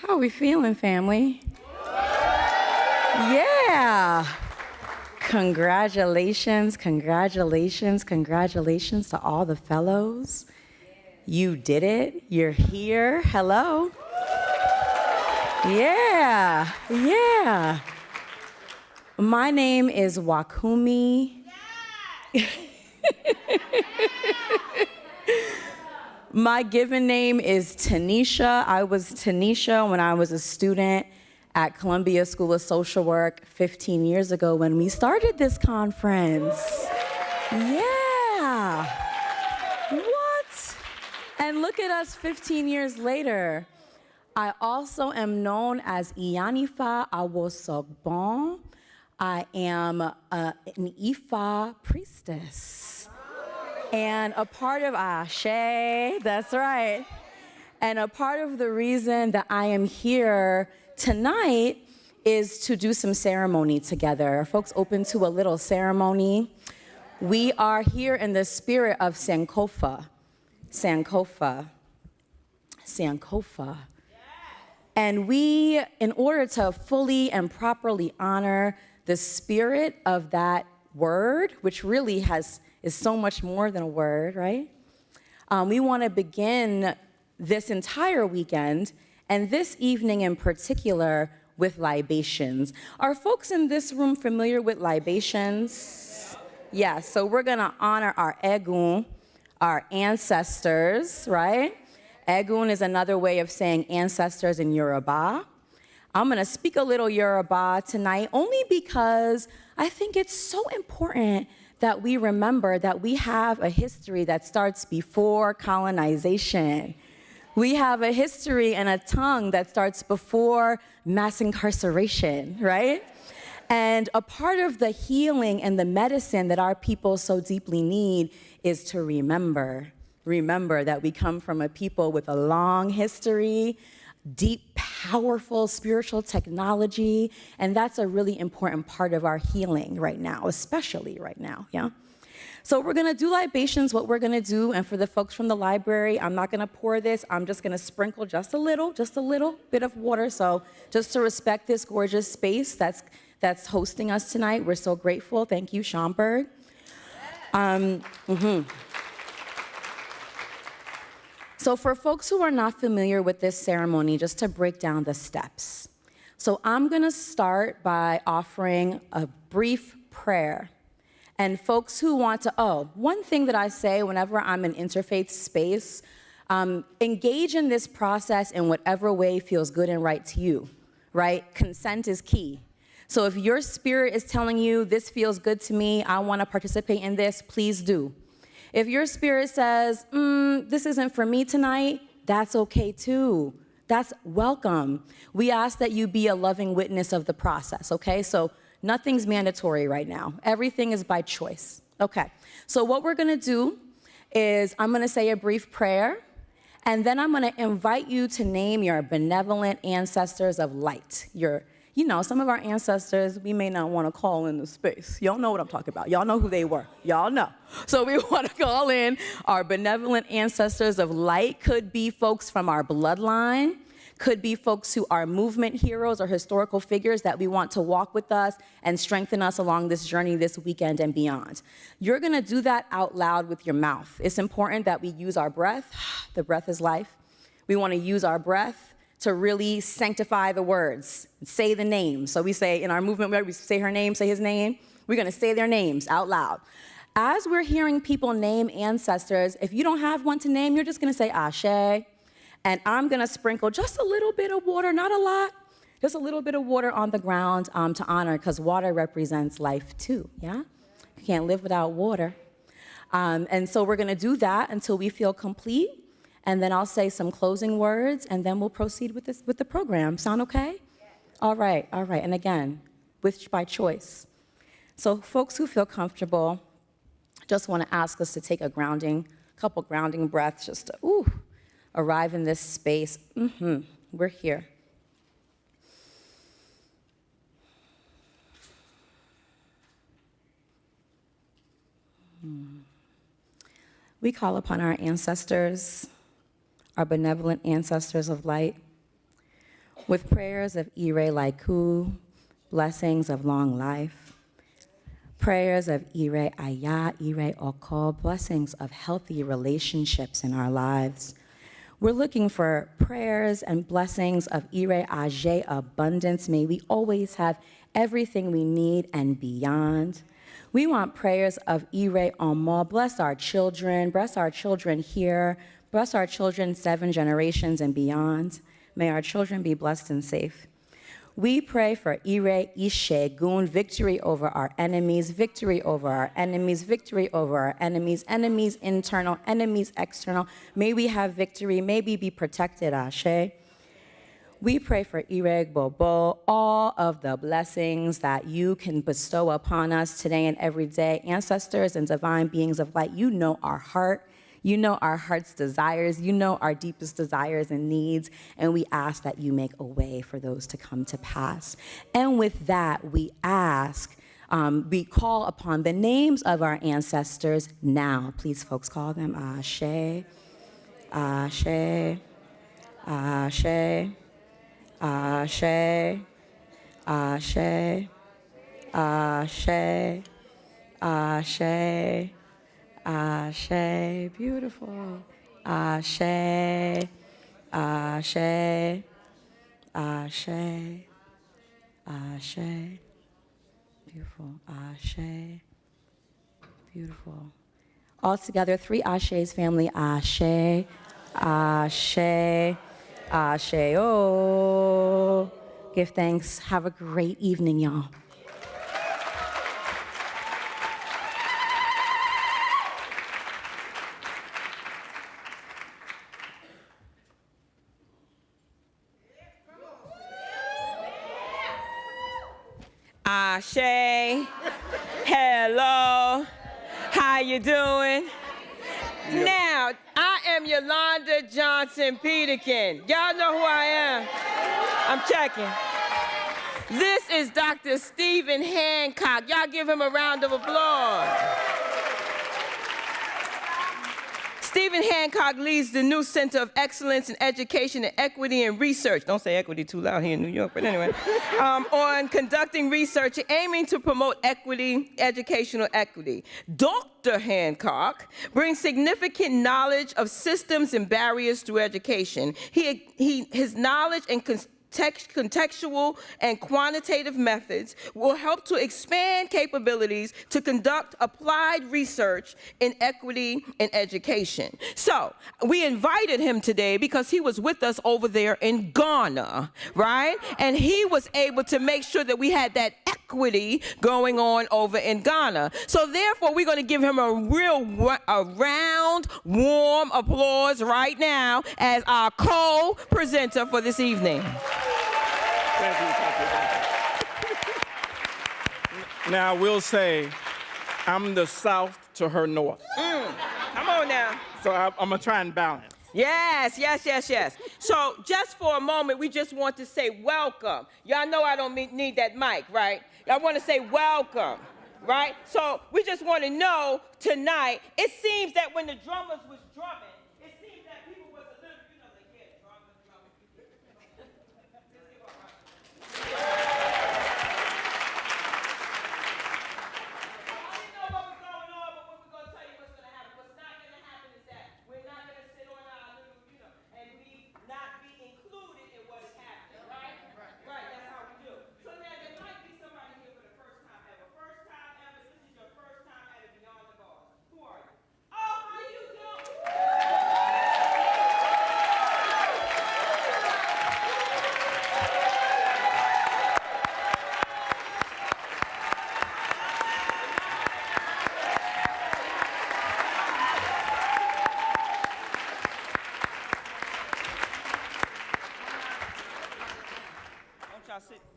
How we feeling, family? Yeah. Congratulations, congratulations, congratulations to all the fellows. You did it. You're here. Hello. Yeah, yeah. My name is Wakumi. My given name is Tanisha. I was Tanisha when I was a student at Columbia School of Social Work 15 years ago when we started this conference. Yeah. What? And look at us 15 years later. I also am known as Iyanifa Awosogbon. I am an Ifa priestess. And a part of Ashe, that's right. And a part of the reason that I am here tonight is to do some ceremony together. Are folks open to a little ceremony? We are here in the spirit of Sankofa. Sankofa. Sankofa. And we, in order to fully and properly honor the spirit of that word, which really is so much more than a word, right? We want to begin this entire weekend, and this evening in particular, with libations. Are folks in this room familiar with libations? Yeah, so we're going to honor our Egun, our ancestors, right? Egun is another way of saying ancestors in Yoruba. I'm going to speak a little Yoruba tonight only because I think it's so important that we remember that we have a history that starts before colonization. We have a history and a tongue that starts before mass incarceration, right? And a part of the healing and the medicine that our people so deeply need is to remember. Remember that we come from a people with a long history, deep, powerful spiritual technology, and that's a really important part of our healing right now, especially right now, yeah? So we're gonna do libations, what we're gonna do, and for the folks from the library, I'm not gonna pour this, I'm just gonna sprinkle just a little bit of water, so just to respect this gorgeous space that's hosting us tonight. We're so grateful, thank you, Schomburg. So for folks who are not familiar with this ceremony, just to break down the steps. So I'm gonna start by offering a brief prayer. And folks who want to, one thing that I say whenever I'm in interfaith space, engage in this process in whatever way feels good and right to you, right? Consent is key. So if your spirit is telling you, this feels good to me, I wanna participate in this, please do. If your spirit says, this isn't for me tonight, that's okay too. That's welcome. We ask that you be a loving witness of the process, okay? So nothing's mandatory right now. Everything is by choice. Okay, so what we're gonna do is I'm gonna say a brief prayer, and then I'm gonna invite you to name your benevolent ancestors of light. Some of our ancestors, we may not wanna call in the space. Y'all know what I'm talking about. Y'all know who they were. Y'all know. So we wanna call in our benevolent ancestors of light. Could be folks from our bloodline. Could be folks who are movement heroes or historical figures that we want to walk with us and strengthen us along this journey this weekend and beyond. You're gonna do that out loud with your mouth. It's important that we use our breath. The breath is life. We wanna use our breath to really sanctify the words, say the names. So we say in our movement, we say her name, say his name. We're gonna say their names out loud. As we're hearing people name ancestors, if you don't have one to name, you're just gonna say Ashe. And I'm gonna sprinkle just a little bit of water, not a lot, just a little bit of water on the ground to honor, because water represents life too, yeah? You can't live without water. And so we're gonna do that until we feel complete, and then I'll say some closing words, and then we'll proceed with the program. Sound okay? All right, and again, by choice. So folks who feel comfortable, just wanna ask us to take a couple grounding breaths, just to, arrive in this space. We're here. We call upon our ancestors, our benevolent ancestors of light. with prayers of Ire Laiku, blessings of long life, prayers of Ire Aya, Ire Oko, blessings of healthy relationships in our lives. We're looking for prayers and blessings of Ire Aje, abundance. May we always have everything we need and beyond. We want prayers of Ire Omo, bless our children here, bless our children 7 generations and beyond. May our children be blessed and safe. We pray for Ire Ishegun, victory over our enemies, victory over our enemies, victory over our enemies, enemies internal, enemies external. May we have victory, may we be protected, Ashe. We pray for Ire Bobo, all of the blessings that you can bestow upon us today and every day. Ancestors and divine beings of light, you know our heart. You know our heart's desires. You know our deepest desires and needs. And we ask that you make a way for those to come to pass. And with that, we ask, we call upon the names of our ancestors now. Please, folks, call them Ashe, Ashe, Ashe, Ashe, Ashe, Ashe, Ashe, Ashe, beautiful. Ashe, Ashe, Ashe, Ashe, beautiful. Ashe, beautiful. All together, 3 Ashes, family. Ashe, Ashe, Ashe, oh. Give thanks. Have a great evening, y'all. Ashe, hello, how you doing? Yep. Now, I am Yolanda Johnson Peterkin. Y'all know who I am? I'm checking. This is Dr. Stephen Hancock. Y'all give him a round of applause. Stephen Hancock leads the new Center of Excellence in Education and Equity and Research. Don't say equity too loud here in New York, but anyway. On conducting research aiming to promote equity, educational equity. Dr. Hancock brings significant knowledge of systems and barriers to education. His knowledge and contextual and quantitative methods will help to expand capabilities to conduct applied research in equity and education. So we invited him today because he was with us over there in Ghana, right? And he was able to make sure that we had that equity going on over in Ghana. So therefore, we're going to give him a round, warm applause right now as our co-presenter for this evening. Thank you. Now, I will say, I'm the South to her North. Come on now. So I'm going to try and balance. Yes. So just for a moment, we just want to say welcome. Y'all know I don't need that mic, right? I want to say welcome, right? So we just want to know tonight, it seems that when the drummers was drumming, it seems that people was a little, they get drumming.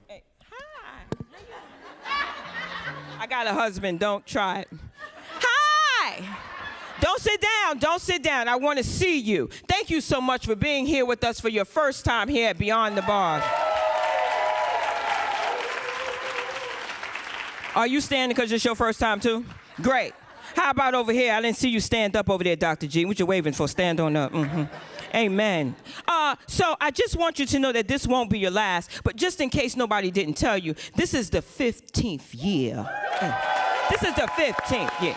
Hey, hi. I got a husband, don't try it. Hi! Don't sit down. I want to see you. Thank you so much for being here with us for your first time here at Beyond the Bars. Are you standing because it's your first time too? Great. How about over here? I didn't see you stand up over there, Dr. G. What you waving for? Stand on up. Amen. So I just want you to know that this won't be your last, but just in case nobody didn't tell you, this is the 15th year. This is the 15th year.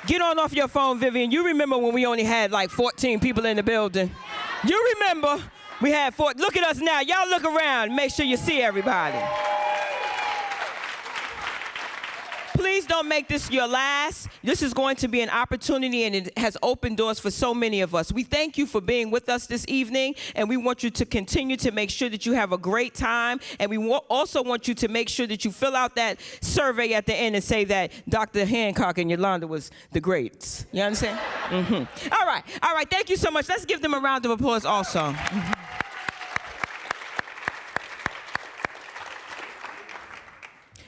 Get on off your phone, Vivian. You remember when we only had like 14 people in the building? You remember we had 4. Look at us now. Y'all look around. Make sure you see everybody. Please don't make this your last. This is going to be an opportunity, and it has opened doors for so many of us. We thank you for being with us this evening, and we want you to continue to make sure that you have a great time, and we also want you to make sure that you fill out that survey at the end and say that Dr. Hancock and Yolanda was the greats. You understand? Mm-hmm. All right. Thank you so much. Let's give them a round of applause also. Mm-hmm.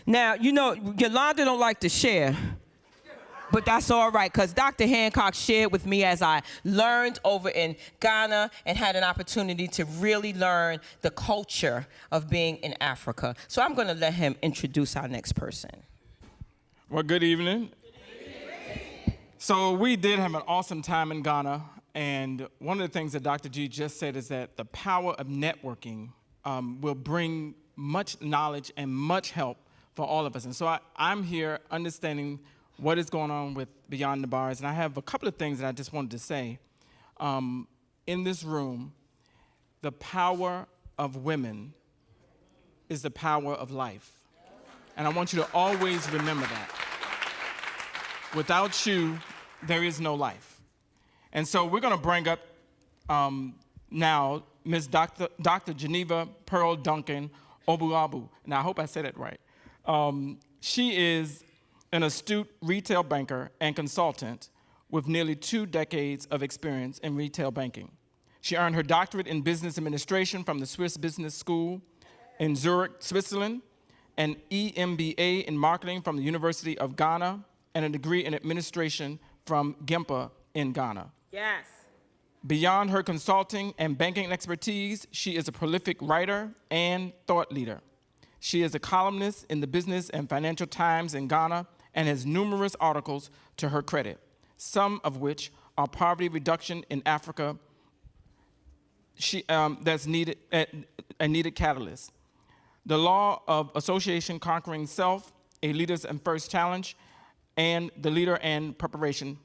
Now, you know, Yolanda don't like to share, but that's all right, because Dr. Hancock shared with me as I learned over in Ghana and had an opportunity to really learn the culture of being in Africa. So I'm going to let him introduce our next person. Well, good evening. So we did have an awesome time in Ghana, and one of the things that Dr. G just said is that the power of networking will bring much knowledge and much help for all of us. And so I'm here understanding what is going on with Beyond the Bars, and I have a couple of things that I just wanted to say. In this room, the power of women is the power of life. And I want you to always remember that. Without you, there is no life. And so we're going to bring up now Ms. Dr. Geneva Pearl Duncan Obuabu. Now, I hope I said it right. She is an astute retail banker and consultant with nearly 2 decades of experience in retail banking. She earned her doctorate in business administration from the Swiss Business School in Zurich, Switzerland, an EMBA in marketing from the University of Ghana, and a degree in administration from Gempa in Ghana. Yes. Beyond her consulting and banking expertise, she is a prolific writer and thought leader. She is a columnist in the Business and Financial Times in Ghana and has numerous articles to her credit, some of which are poverty reduction in Africa that's needed, a needed catalyst. The Law of Association Conquering Self, A Leader's and First Challenge, and The Leader and Preparation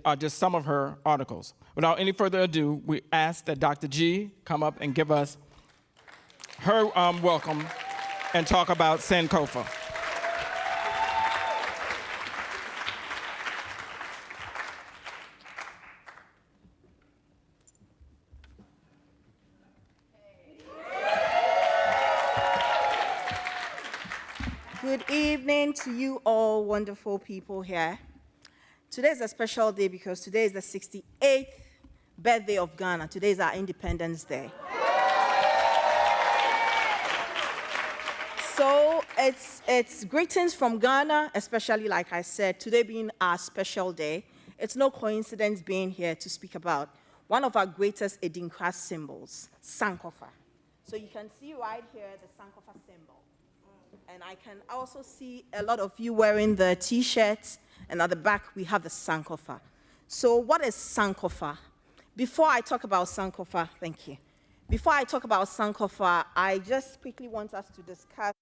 are just some of her articles. Without any further ado, we ask that Dr. G come up and give us her welcome and talk about Sankofa. Good evening to you all wonderful people here. Today is a special day because today is the 68th birthday of Ghana. Today is our Independence Day. So it's greetings from Ghana, especially like I said, today being our special day. It's no coincidence being here to speak about one of our greatest Edinkra symbols, Sankofa. So you can see right here the Sankofa symbol. And I can also see a lot of you wearing the T-shirts, and at the back we have the Sankofa. So what is Sankofa? Before I talk about Sankofa, thank you. Before I talk about Sankofa, I just quickly want us to discuss.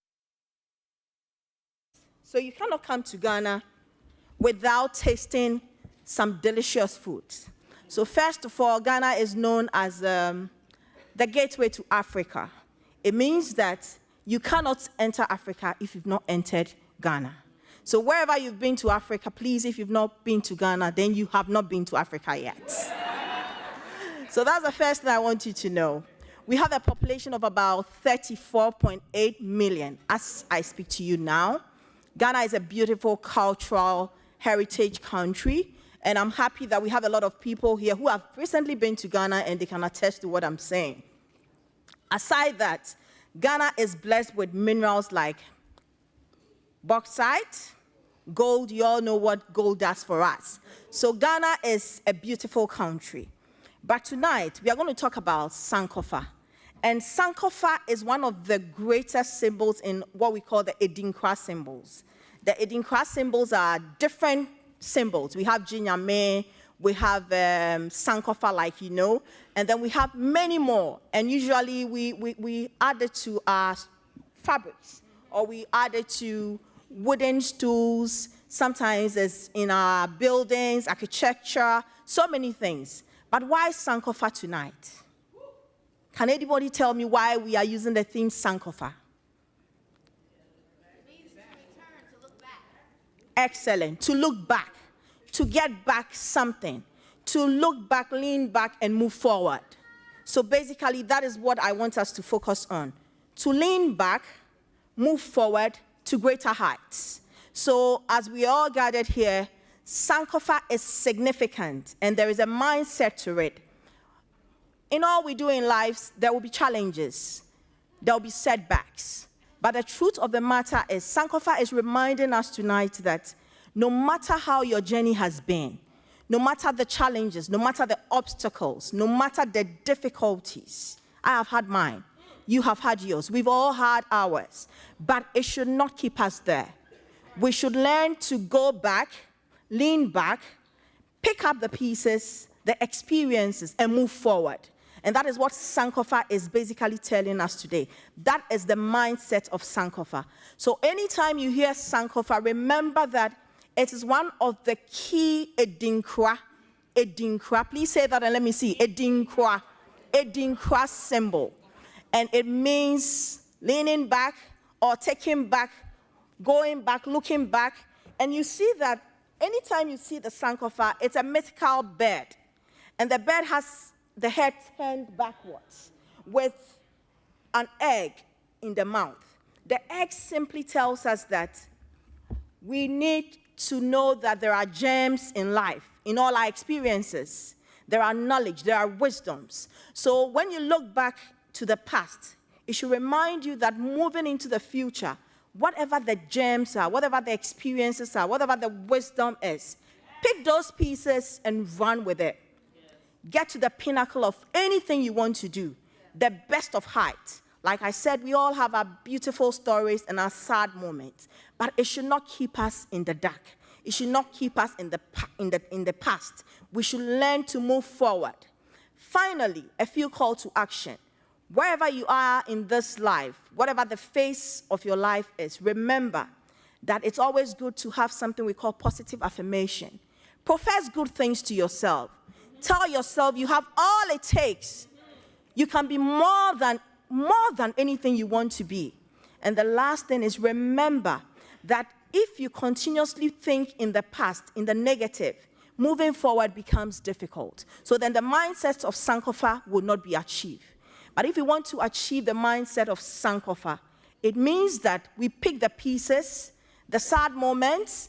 So you cannot come to Ghana without tasting some delicious food. So first of all, Ghana is known as the gateway to Africa. It means that you cannot enter Africa if you've not entered Ghana. So wherever you've been to Africa, please, if you've not been to Ghana, then you have not been to Africa yet. So that's the first thing I want you to know. We have a population of about 34.8 million as I speak to you now. Ghana is a beautiful cultural heritage country, and I'm happy that we have a lot of people here who have recently been to Ghana and they can attest to what I'm saying. Aside that, Ghana is blessed with minerals like bauxite, gold. You all know what gold does for us. So Ghana is a beautiful country. But tonight, we are going to talk about Sankofa. And Sankofa is one of the greatest symbols in what we call the Edinkra symbols. The Edinkra symbols are different symbols. We have Jinyame, We have Sankofa, like you know, and then we have many more. And usually we add it to our fabrics, or we add it to wooden stools. Sometimes it's in our buildings, architecture, so many things. But why Sankofa tonight? Can anybody tell me why we are using the theme Sankofa? Excellent. To look back, to get back something, to look back, lean back, and move forward. So basically, that is what I want us to focus on. To lean back, move forward to greater heights. So as we all gathered here, Sankofa is significant, and there is a mindset to it. In all we do in life, there will be challenges. There will be setbacks. But the truth of the matter is, Sankofa is reminding us tonight that no matter how your journey has been, no matter the challenges, no matter the obstacles, no matter the difficulties, I have had mine, you have had yours, we've all had ours, but it should not keep us there. We should learn to go back, lean back, pick up the pieces, the experiences, and move forward. And that is what Sankofa is basically telling us today. That is the mindset of Sankofa. So anytime you hear Sankofa, remember that it is one of the key Edinkra. Please say that and let me see. Edinkra symbol. And it means leaning back or taking back, going back, looking back. And you see that anytime you see the Sankofa, it's a mythical bird. And the bird has the head turned backwards with an egg in the mouth. The egg simply tells us that we need to know that there are gems in life, in all our experiences. There are knowledge, there are wisdoms. So when you look back to the past, it should remind you that moving into the future, whatever the gems are, whatever the experiences are, whatever the wisdom is, pick those pieces and run with it. Get to the pinnacle of anything you want to do, the best of height. Like I said, we all have our beautiful stories and our sad moments, but it should not keep us in the dark. It should not keep us in the past. We should learn to move forward. Finally, a few call to action. Wherever you are in this life, whatever the phase of your life is, remember that it's always good to have something we call positive affirmation. Profess good things to yourself. Tell yourself you have all it takes. You can be more than anything you want to be. And the last thing is, remember that if you continuously think in the past, in the negative, moving forward becomes difficult. So then the mindset of Sankofa will not be achieved. But if you want to achieve the mindset of Sankofa, it means that we pick the pieces, the sad moments,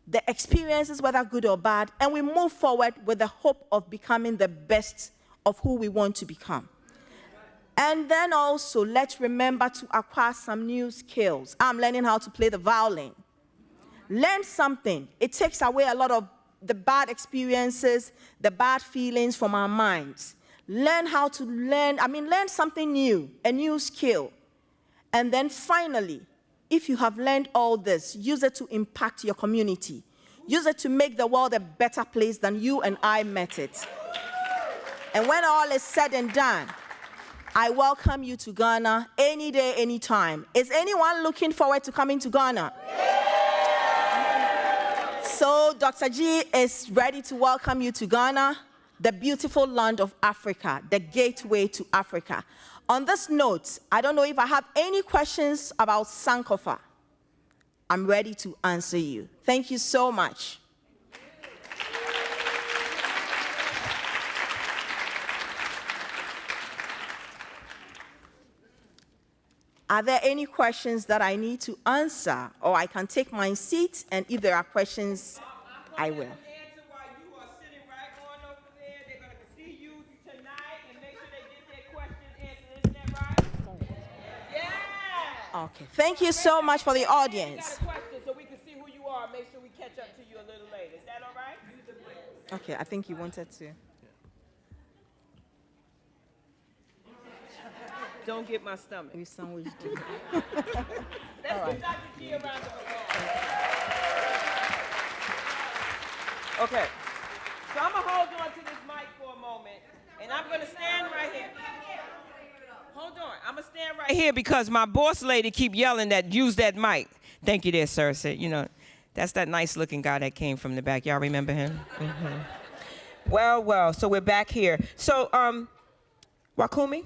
the experiences, whether good or bad, and we move forward with the hope of becoming the best of who we want to become. And then also, let's remember to acquire some new skills. I'm learning how to play the violin. Learn something. It takes away a lot of the bad experiences, the bad feelings from our minds. Learn how to learn something new, a new skill. And then finally, if you have learned all this, use it to impact your community. Use it to make the world a better place than you and I met it. And when all is said and done, I welcome you to Ghana any day, any time. Is anyone looking forward to coming to Ghana? Yeah. So Dr. G is ready to welcome you to Ghana, the beautiful land of Africa, the gateway to Africa. On this note, I don't know if I have any questions about Sankofa. I'm ready to answer you. Thank you so much. Are there any questions that I need to answer, or I can take my seat, and if there are questions, I will. Okay. Thank you so much for the audience. So we can see who you are. Make sure we catch up to you a little later. Is that all right? Okay, I think you wanted to. Don't get my stomach. We sandwiched it. Let's give Dr. G a round of applause. Okay. So I'm gonna hold on to this mic for a moment, and I'm gonna stand right here. Hold on, I'm gonna stand right here because my boss lady keep yelling that use that mic. Thank you there, sir. Said, you know, that's that nice looking guy that came from the back. Y'all remember him? Mm-hmm. Well, so we're back here. So, Wakumi?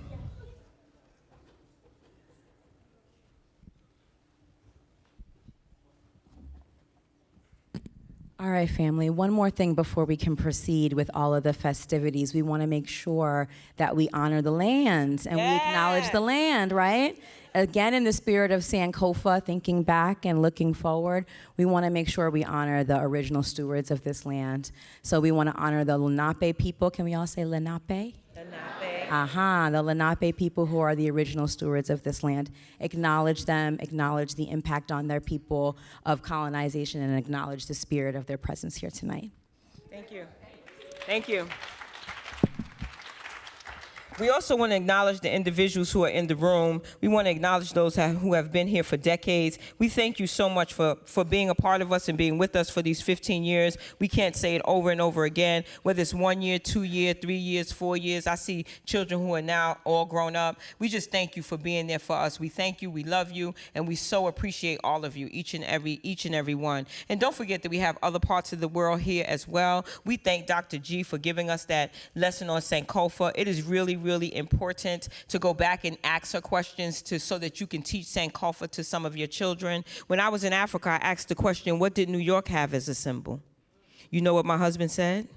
All right, family, one more thing before we can proceed with all of the festivities. We want to make sure that we honor the land and we acknowledge the land, right? Again, in the spirit of Sankofa, thinking back and looking forward, we want to make sure we honor the original stewards of this land. So we want to honor the Lenape people. Can we all say Lenape? Lenape. The Lenape people who are the original stewards of this land. Acknowledge them, acknowledge the impact on their people of colonization, and acknowledge the spirit of their presence here tonight. Thank you. Thank you. We also want to acknowledge the individuals who are in the room. We want to acknowledge those who have been here for decades. We thank you so much for being a part of us and being with us for these 15 years. We can't say it over and over again, whether it's 1 year, 2 years, 3 years, 4 years. I see children who are now all grown up. We just thank you for being there for us. We thank you, we love you, and we so appreciate all of you, each and every one. And don't forget that we have other parts of the world here as well. We thank Dr. G for giving us that lesson on Sankofa. It is really important to go back and ask her questions so that you can teach Sankofa to some of your children. When I was in Africa, I asked the question, what did New York have as a symbol? You know what my husband said?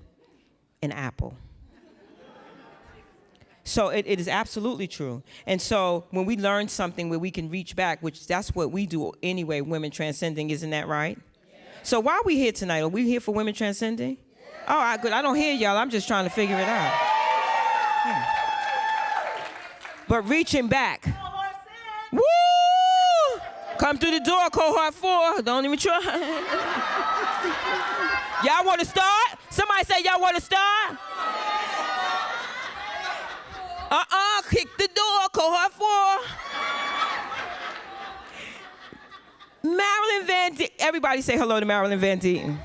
An apple. So it is absolutely true. And so when we learn something where we can reach back, which that's what we do anyway, Women Transcending, isn't that right? Yeah. So why are we here tonight? Are we here for Women Transcending? Oh, good. I don't hear y'all. I'm just trying to figure it out. But reaching back. Woo! Come through the door, cohort 4. Don't even try. Y'all want to start? Somebody say y'all want to start? Kick the door, cohort 4. Marilyn Van Deeten. Everybody say hello to Marilyn Van Deeten.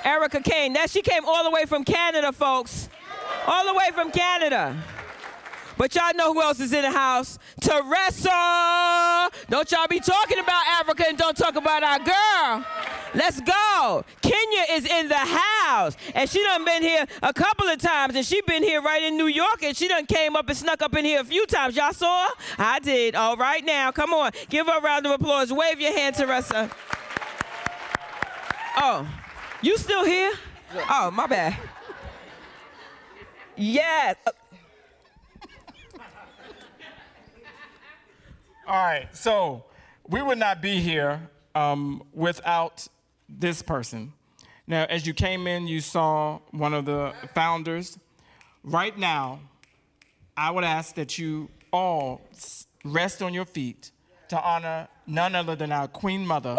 Erica Kane. She came all the way from Canada, folks. All the way from Canada. But y'all know who else is in the house? Teresa! Don't y'all be talking about Africa and don't talk about our girl. Let's go. Kenya is in the house. And she done been here a couple of times. And she been here right in New York. And she done came up and snuck up in here a few times. Y'all saw her? I did. All right now. Come on. Give her a round of applause. Wave your hand, Teresa. Oh, you still here? Oh, my bad. Yes. All right, so we would not be here without this person. Now, as you came in, you saw one of the founders. Right now, I would ask that you all rest on your feet to honor none other than our Queen Mother,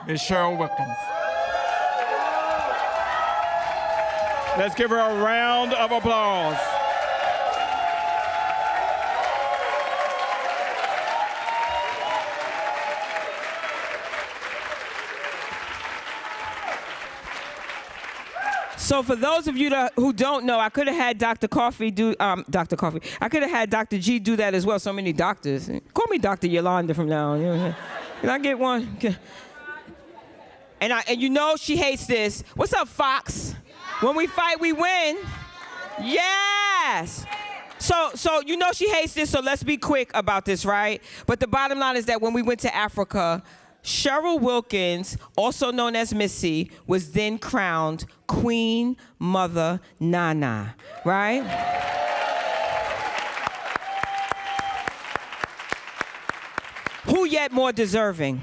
Ms. Cheryl Wilkins. Let's give her a round of applause. So for those of you who don't know, I could have had Dr. Coffee do, I could have had Dr. G do that as well. So many doctors. Call me Dr. Yolanda from now on. Can I get one? And you know she hates this. What's up, Fox? When we fight, we win. Yes. So you know she hates this, so let's be quick about this, right? But the bottom line is that when we went to Africa, Cheryl Wilkins, also known as Missy, was then crowned Queen Mother Nana, right? Who yet more deserving?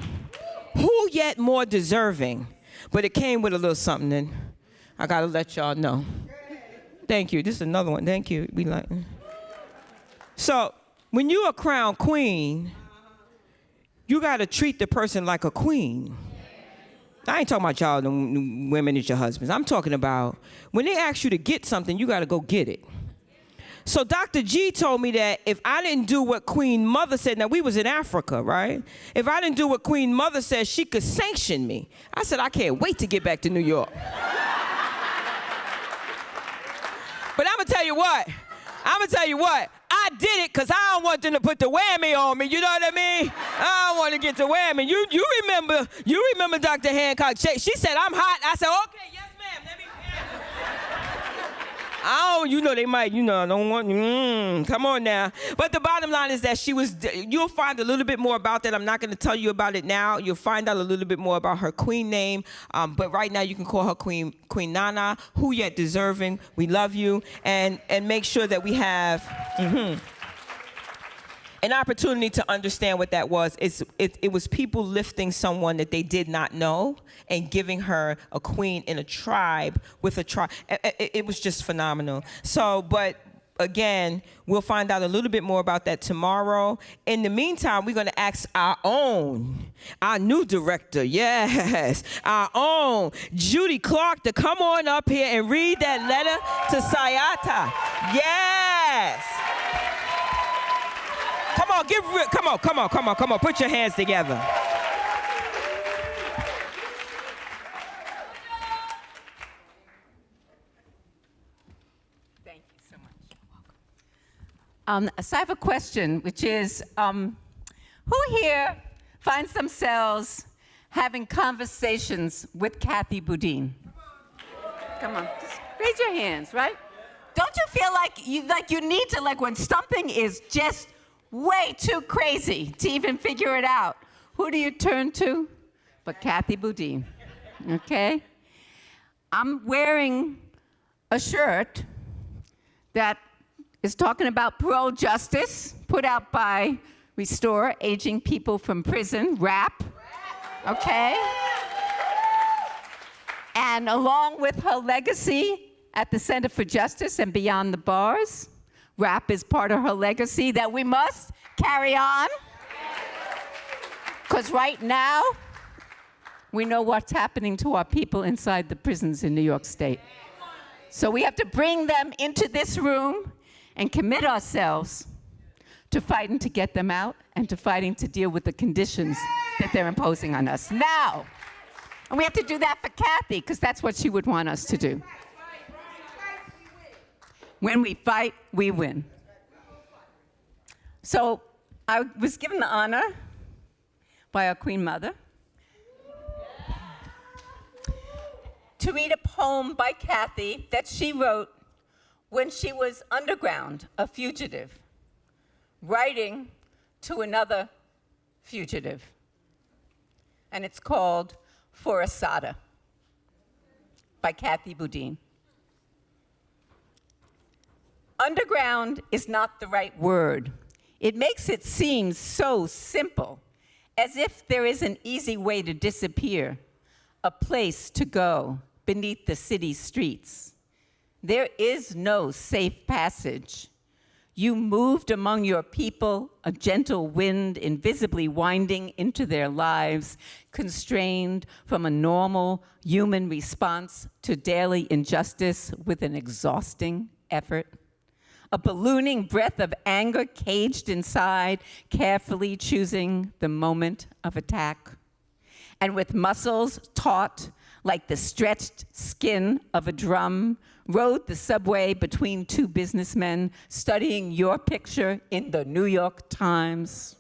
Who yet more deserving? But it came with a little something, and I gotta let y'all know. Thank you. This is another one. Thank you. We like. So when you are crowned queen, you got to treat the person like a queen. I ain't talking about y'all, the women as your husbands. I'm talking about when they ask you to get something, you got to go get it. So Dr. G told me that if I didn't do what Queen Mother said, now we was in Africa, right? If I didn't do what Queen Mother said, she could sanction me. I said, I can't wait to get back to New York. But I'm gonna tell you what. I did it because I don't want them to put the whammy on me. You know what I mean? I don't want to get the whammy. You remember Dr. Hancock? She said, I'm hot. I said, okay, yes, ma'am. Let me. They might, don't want, come on now. But the bottom line is that you'll find a little bit more about that. I'm not going to tell you about it now. You'll find out a little bit more about her queen name. But right now you can call her Queen Nana, who yet deserving. We love you. And make sure that we have an opportunity to understand what that was. It was people lifting someone that they did not know and giving her a queen in a tribe with a tribe. It was just phenomenal. So, but again, we'll find out a little bit more about that tomorrow. In the meantime, we're gonna ask our new director, yes, our own Judy Clark to come on up here and read that letter to Sayata. Yes. Come on, put your hands together. Thank you so much. So I have a question, which is, who here finds themselves having conversations with Kathy Boudin? Come on, just raise your hands, right? Don't you feel like you need to, when something is just way too crazy to even figure it out, who do you turn to but Kathy Boudin? Okay? I'm wearing a shirt that is talking about parole justice, put out by Restore Aging People from Prison, RAP. Okay? And along with her legacy at the Center for Justice and Beyond the Bars, RAP is part of her legacy that we must carry on. Because right now, we know what's happening to our people inside the prisons in New York State. So we have to bring them into this room and commit ourselves to fighting to get them out and to fighting to deal with the conditions that they're imposing on us now. And we have to do that for Kathy, because that's what she would want us to do. When we fight, we win. So I was given the honor by our Queen Mother to read a poem by Kathy that she wrote when she was underground, a fugitive, writing to another fugitive. And it's called For Assata by Kathy Boudin. Underground is not the right word. It makes it seem so simple, as if there is an easy way to disappear, a place to go beneath the city streets. There is no safe passage. You moved among your people, a gentle wind invisibly winding into their lives, constrained from a normal human response to daily injustice with an exhausting effort. A ballooning breath of anger caged inside, carefully choosing the moment of attack. And with muscles taut like the stretched skin of a drum, rode the subway between two businessmen, studying your picture in the New York Times.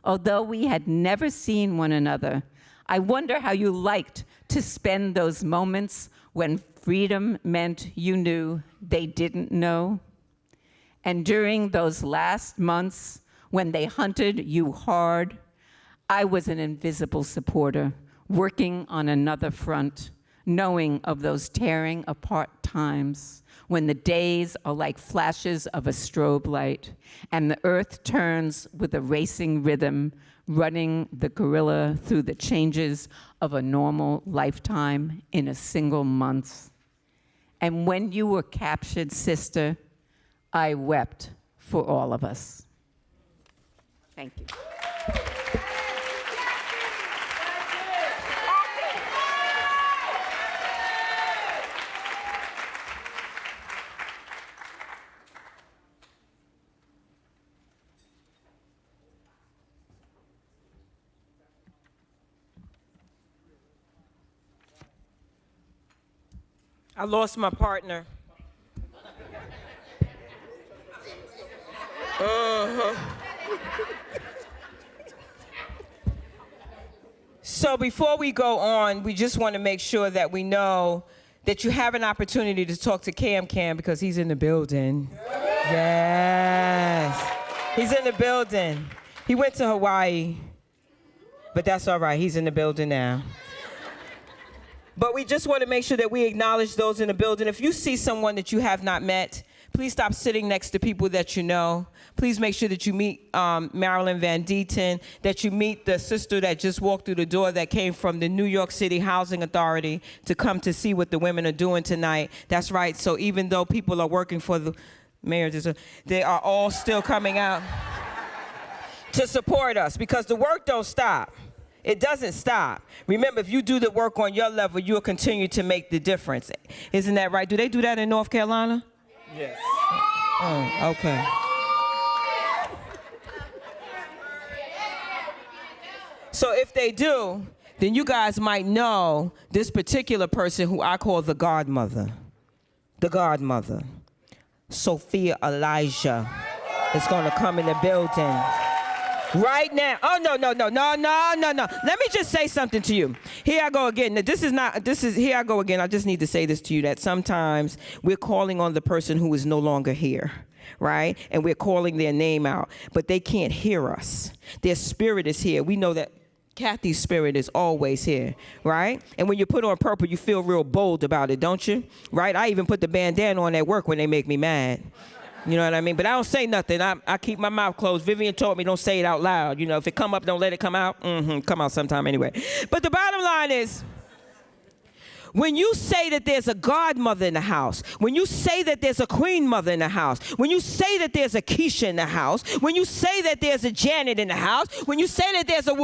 Although we had never seen one another, I wonder how you liked to spend those moments when freedom meant you knew they didn't know. And during those last months when they hunted you hard, I was an invisible supporter, working on another front, knowing of those tearing apart times when the days are like flashes of a strobe light and the earth turns with a racing rhythm, running the gorilla through the changes of a normal lifetime in a single month. And when you were captured, sister, I wept for all of us. Thank you. I lost my partner. So before we go on, we just want to make sure that we know that you have an opportunity to talk to Cam because he's in the building. Yes. He's in the building. He went to Hawaii, but that's all right. He's in the building now. But we just want to make sure that we acknowledge those in the building. If you see someone that you have not met, please stop sitting next to people that you know. Please make sure that you meet Marilyn Van Deeten, that you meet the sister that just walked through the door that came from the New York City Housing Authority to come to see what the women are doing tonight. That's right. So even though people are working for the mayor, they are all still coming out to support us because the work don't stop. It doesn't stop. Remember, if you do the work on your level, you'll continue to make the difference. Isn't that right? Do they do that in North Carolina? Yes. Oh, okay. So if they do, then you guys might know this particular person who I call the godmother. The godmother. Sophia Elijah is going to come in the building right now. Oh, no. Let me just say something to you. Here I go again. Here I go again. I just need to say this to you, that sometimes we're calling on the person who is no longer here, right? And we're calling their name out, but they can't hear us. Their spirit is here. We know that Kathy's spirit is always here, right? And when you put on purple, you feel real bold about it, don't you? Right? I even put the bandana on at work when they make me mad. You know what I mean? But I don't say nothing. I keep my mouth closed. Vivian told me don't say it out loud. You know, if it come up, don't let it come out. Come out sometime anyway. But the bottom line is, when you say that there's a godmother in the house, when you say that there's a queen mother in the house, when you say that there's a Keisha in the house, when you say that there's a Janet in the house, when you say that there's a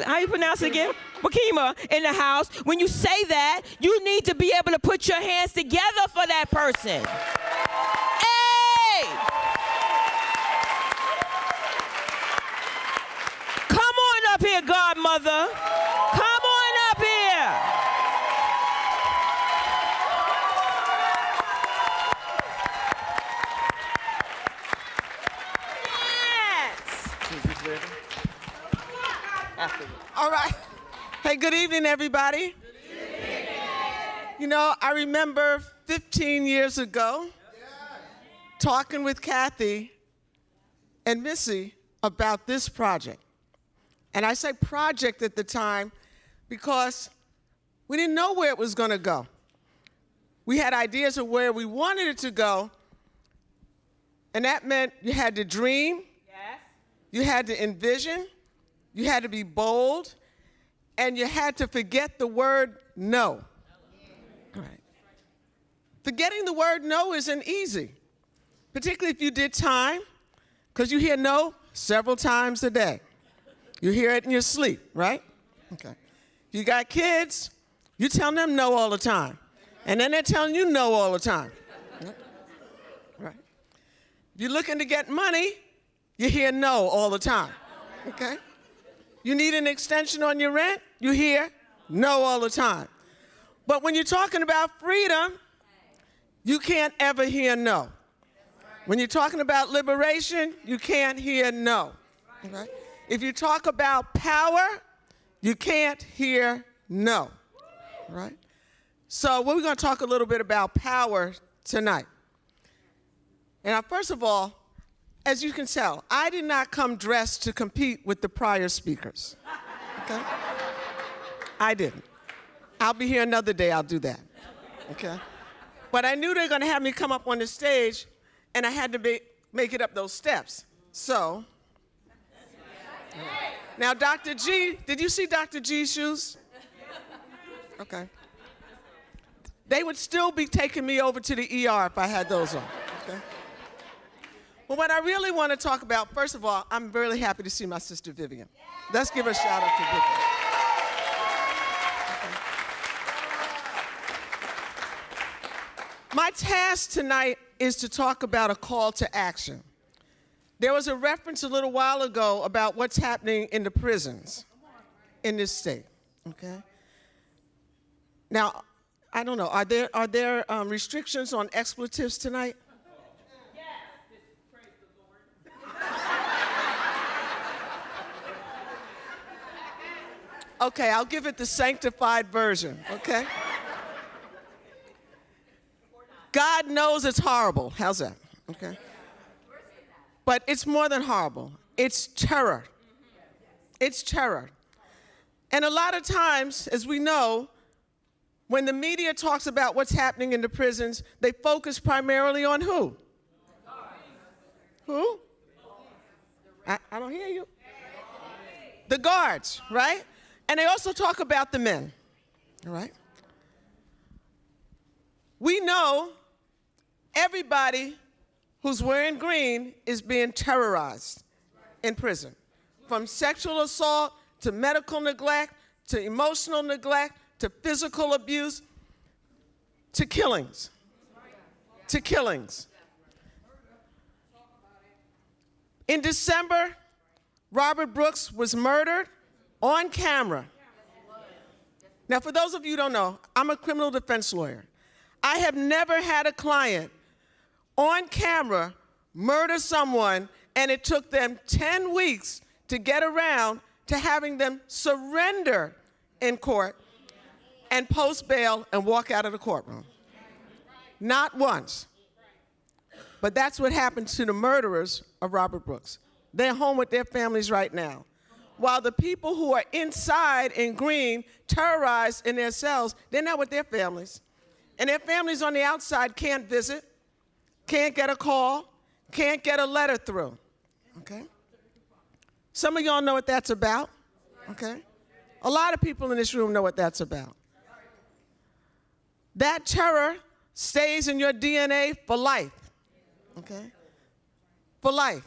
how you pronounce it again? Wakima in the house, when you say that, you need to be able to put your hands together for that person. Hey! Come on up here, godmother. Come on up here. Yes. All right. Hey, good evening, everybody. Good evening. You know, I remember 15 years ago talking with Kathy and Missy about this project. And I say project at the time because we didn't know where it was going to go. We had ideas of where we wanted it to go, and that meant you had to dream, you had to envision, you had to be bold, and you had to forget the word no. Right. Forgetting the word no isn't easy, particularly if you did time, because you hear no several times a day. You hear it in your sleep, right? Okay. You got kids, you tell them no all the time. And then they're telling you no all the time. Right? If you're looking to get money, you hear no all the time. Okay? You need an extension on your rent, you hear no all the time. But when you're talking about freedom, you can't ever hear no. When you're talking about liberation, you can't hear no. Right? If you talk about power, you can't hear no, right? So we're going to talk a little bit about power tonight. And first of all, as you can tell, I did not come dressed to compete with the prior speakers, okay? I didn't. I'll be here another day, I'll do that, okay? But I knew they were going to have me come up on the stage, and I had to make it up those steps. So, now, Dr. G, did you see Dr. G's shoes? Okay. They would still be taking me over to the ER if I had those on, okay? But what I really want to talk about, first of all, I'm really happy to see my sister Vivian. Let's give a shout out to Vivian. Okay. My task tonight is to talk about a call to action. There was a reference a little while ago about what's happening in the prisons in this state, okay? Now, I don't know, are there restrictions on expletives tonight? Yes. Okay, I'll give it the sanctified version, okay? God knows it's horrible. How's that? Okay. But it's more than horrible. It's terror. It's terror. And a lot of times, as we know, when the media talks about what's happening in the prisons, they focus primarily on who? Who? I don't hear you. The guards, right? And they also talk about the men, all right? We know everybody who's wearing green is being terrorized in prison, from sexual assault to medical neglect to emotional neglect to physical abuse to killings. To killings. In December, Robert Brooks was murdered on camera. Now, for those of you who don't know, I'm a criminal defense lawyer. I have never had a client on camera murder someone and it took them 10 weeks to get around to having them surrender in court and post bail and walk out of the courtroom. Not once. But that's what happened to the murderers of Robert Brooks. They're home with their families right now. While the people who are inside in green, terrorized in their cells, they're not with their families. And their families on the outside can't visit, can't get a call, can't get a letter through, okay? Some of y'all know what that's about, okay? A lot of people in this room know what that's about. That terror stays in your DNA for life, okay? For life.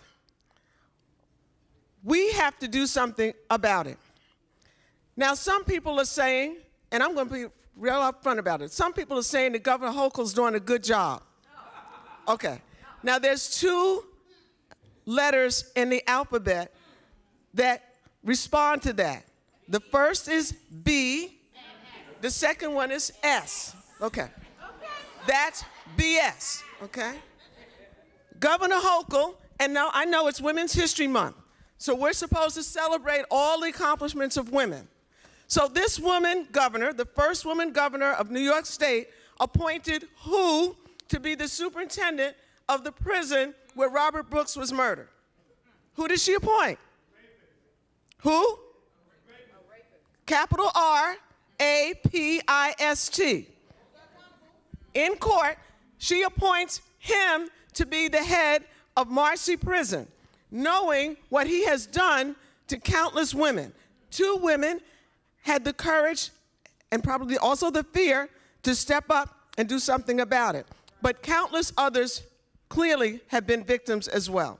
We have to do something about it. Now, some people are saying, and I'm going to be real upfront about it, some people are saying that Governor Hochul's doing a good job. Okay. Now, there's two letters in the alphabet that respond to that. The first is B. The second one is S. Okay. That's BS. Okay. Governor Hochul, and now I know it's Women's History Month, so we're supposed to celebrate all the accomplishments of women. So this woman governor, the first woman governor of New York State, appointed who to be the superintendent of the prison where Robert Brooks was murdered? Who did she appoint? Who? Capital R-A-P-I-S-T. In court, she appoints him to be the head of Marcy Prison, knowing what he has done to countless women. Two women had the courage and probably also the fear to step up and do something about it. But countless others clearly have been victims as well.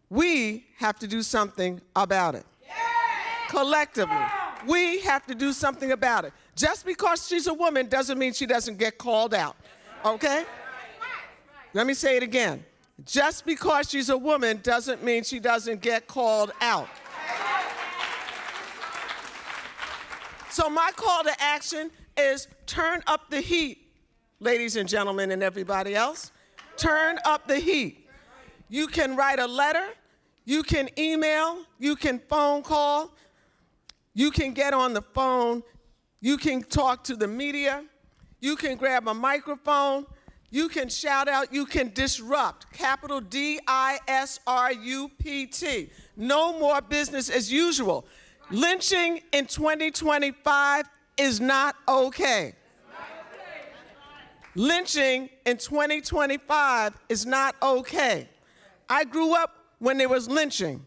We have to do something about it. Collectively, we have to do something about it. Just because she's a woman doesn't mean she doesn't get called out, okay? Let me say it again. Just because she's a woman doesn't mean she doesn't get called out. So my call to action is turn up the heat, ladies and gentlemen and everybody else. Turn up the heat. You can write a letter, you can email, you can phone call, you can get on the phone, you can talk to the media, you can grab a microphone, you can shout out, you can disrupt, capital D-I-S-R-U-P-T. No more business as usual. Lynching in 2025 is not okay. Lynching in 2025 is not okay. I grew up when there was lynching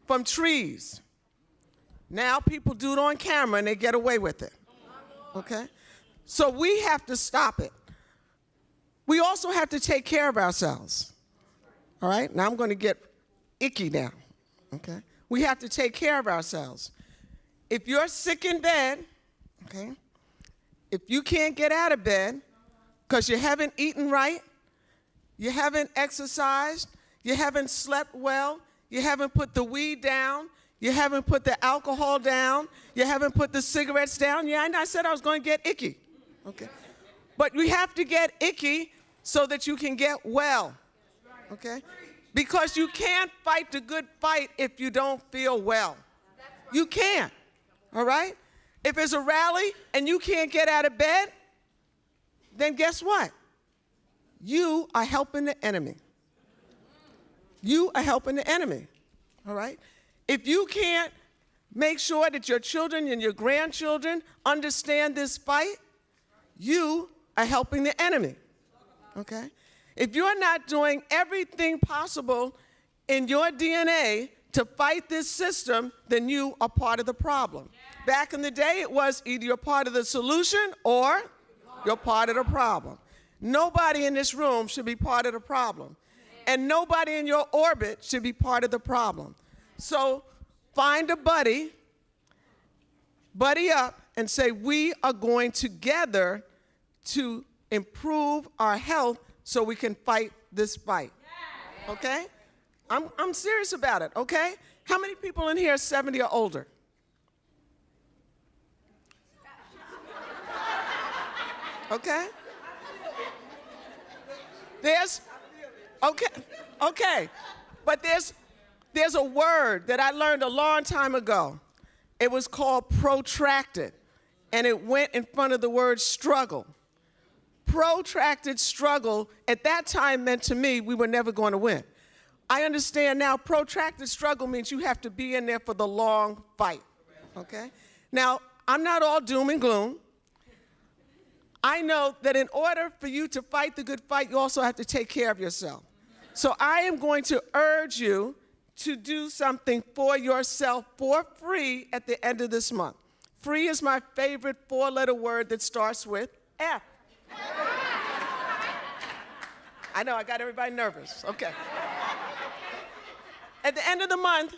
from trees. Now people do it on camera and they get away with it, okay? So we have to stop it. We also have to take care of ourselves, all right? Now I'm going to get icky now, okay? We have to take care of ourselves. If you're sick in bed, okay, if you can't get out of bed because you haven't eaten right, you haven't exercised, you haven't slept well, you haven't put the weed down, you haven't put the alcohol down, you haven't put the cigarettes down. Yeah, and I said I was going to get icky, okay? But we have to get icky so that you can get well, okay? Because you can't fight the good fight if you don't feel well. You can't, all right? If it's a rally and you can't get out of bed, then guess what? You are helping the enemy. You are helping the enemy, all right? If you can't make sure that your children and your grandchildren understand this fight, you are helping the enemy, okay? If you're not doing everything possible in your DNA to fight this system, then you are part of the problem. Back in the day, it was either you're part of the solution or you're part of the problem. Nobody in this room should be part of the problem. And nobody in your orbit should be part of the problem. So find a buddy up, and say, we are going together to improve our health so we can fight this fight. Okay? I'm serious about it, okay? How many people in here are 70 or older? Okay? Okay. But there's a word that I learned a long time ago. It was called protracted, and it went in front of the word struggle. Protracted struggle at that time meant to me we were never going to win. I understand now protracted struggle means you have to be in there for the long fight, okay? Now, I'm not all doom and gloom. I know that in order for you to fight the good fight, you also have to take care of yourself. So I am going to urge you to do something for yourself for free at the end of this month. Free is my favorite four-letter word that starts with F. I know, I got everybody nervous. Okay. At the end of the month,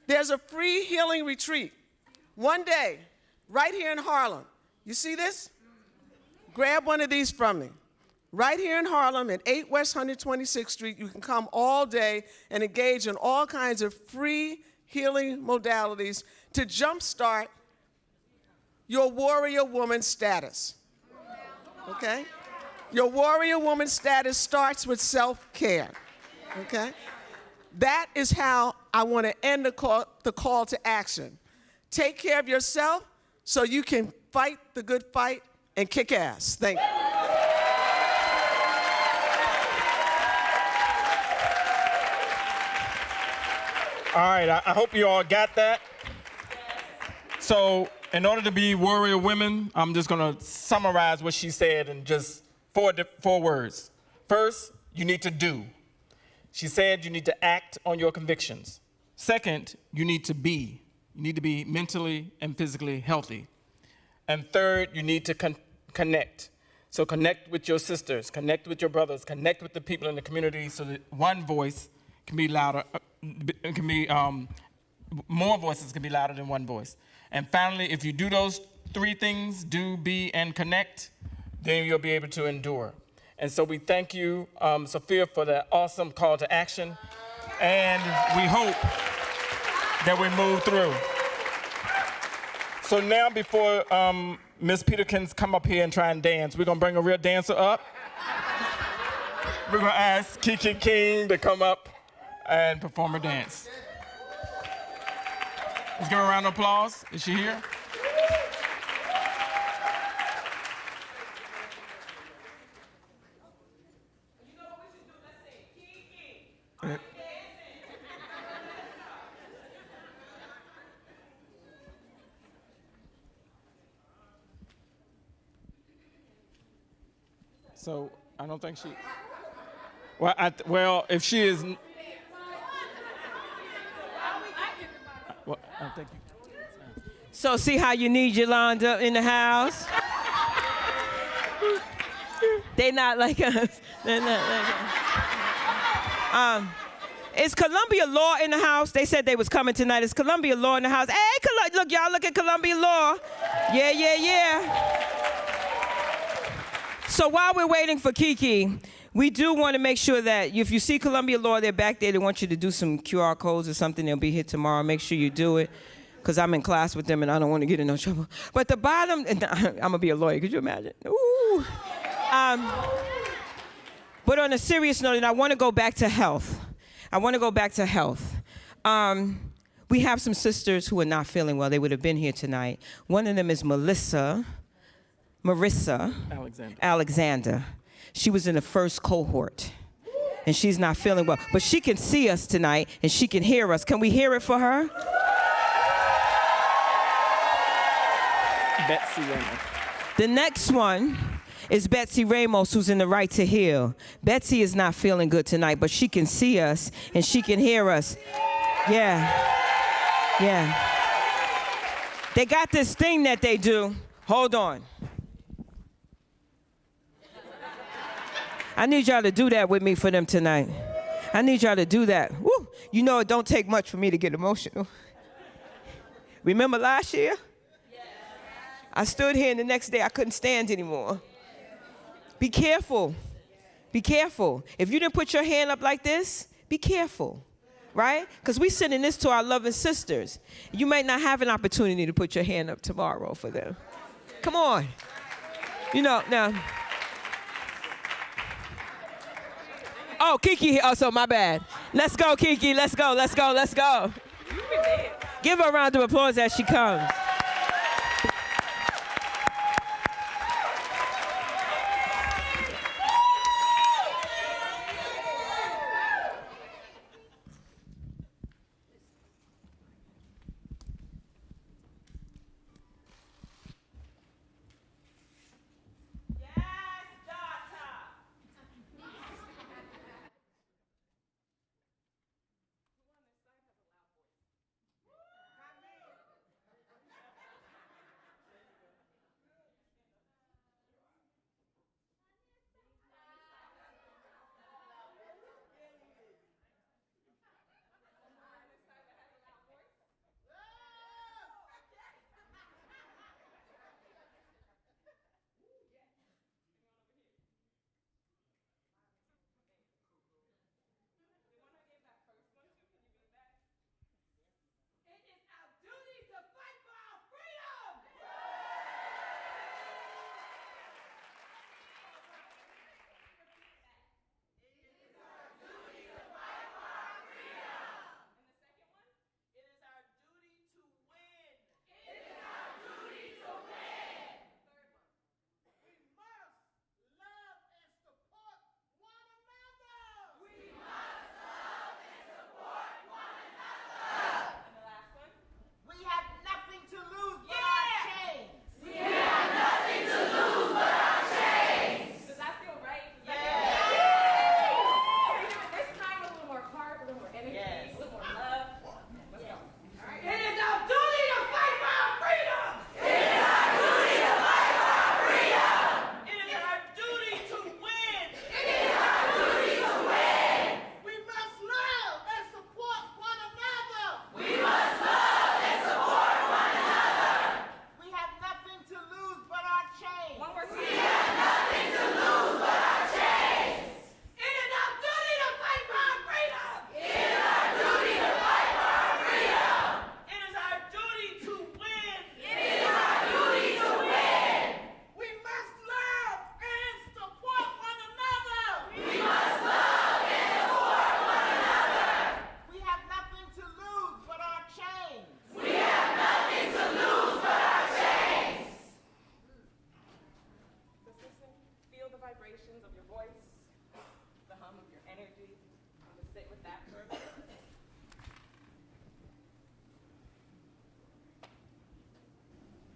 there's a free healing retreat. One day, right here in Harlem. You see this? Grab one of these from me. Right here in Harlem at 8 West 126th Street, you can come all day and engage in all kinds of free healing modalities to jumpstart your warrior woman status, okay? Your warrior woman status starts with self-care, okay? That is how I want to end the call to action. Take care of yourself so you can fight the good fight and kick ass. Thank you. All right, I hope you all got that. So in order to be warrior women, I'm just going to summarize what she said in just four words. First, you need to do. She said you need to act on your convictions. Second, you need to be. You need to be mentally and physically healthy. And third, you need to connect. So connect with your sisters, connect with your brothers, connect with the people in the community so that one voice can be louder, more voices can be louder than one voice. And finally, if you do those three things, do, be, and connect, then you'll be able to endure. And so we thank you, Sophia, for that awesome call to action. And we hope that we move through. So now before Ms. Peterkins come up here and try and dance, we're gonna bring a real dancer up. We're gonna ask Kiki King to come up and perform a dance. Let's give her a round of applause. Is she here? So I don't think she. Well, if she is. Well, thank you. So see how you need Yolanda in the house? They not like us. They're not like us. Is Columbia Law in the house? They said they was coming tonight. Is Columbia Law in the house? Hey, look, y'all look at Columbia Law. Yeah. So while we're waiting for Kiki, we do want to make sure that if you see Columbia Law, they're back there. They want you to do some QR codes or something. They'll be here tomorrow. Make sure you do it, because I'm in class with them and I don't want to get in no trouble. But the bottom, and I'm going to be a lawyer. Could you imagine? Ooh. But on a serious note, and I want to go back to health. We have some sisters who are not feeling well. They would have been here tonight. One of them is Marissa Alexander. She was in the first cohort, and she's not feeling well. But she can see us tonight, and she can hear us. Can we hear it for her? Betsy Ramos. The next one is Betsy Ramos, who's in the Right to Heal. Betsy is not feeling good tonight, but she can see us, and she can hear us. Yeah. They got this thing that they do. Hold on. I need y'all to do that with me for them tonight. I need y'all to do that. Woo. You know, it don't take much for me to get emotional. Remember last year? I stood here and the next day I couldn't stand anymore. Be careful. Be careful. If you didn't put your hand up like this, be careful. Right? Because we sending this to our loving sisters. You may not have an opportunity to put your hand up tomorrow for them. Come on. You know, now. Oh, Kiki, oh, so my bad. Let's go, Kiki, let's go. Give her a round of applause as she comes.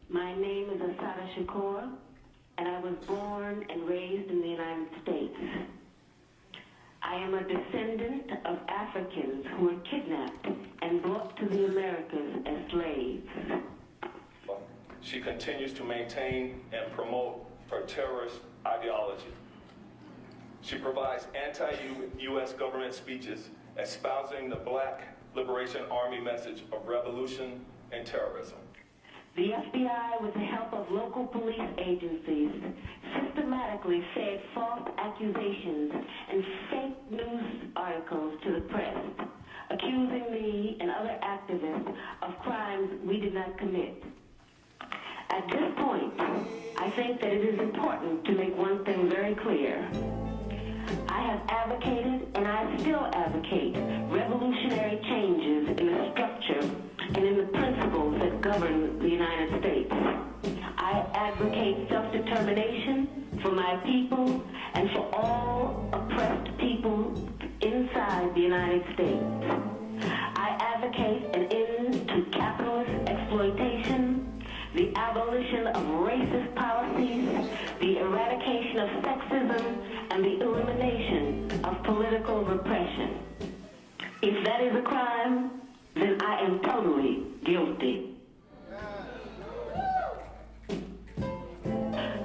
My name is Asada Shakur, and I was born and raised in the United States. I am a descendant of Africans who were kidnapped and brought to the Americas as slaves. She continues to maintain and promote her terrorist ideology. She provides anti-U.S. government speeches espousing the Black Liberation Army message of revolution and terrorism. The FBI, with the help of local police agencies, systematically fed false accusations and fake news articles to the press, accusing me and other activists of crimes we did not commit. At this point, I think that it is important to make one thing very clear. I have advocated, and I still advocate, revolutionary changes in the structure and in the principles that govern the United States. I advocate self-determination for my people and for all oppressed people inside the United States. I advocate an end to capitalist exploitation, the abolition of racist policies, the eradication of sexism, and the elimination of political repression. If that is a crime, then I am totally guilty.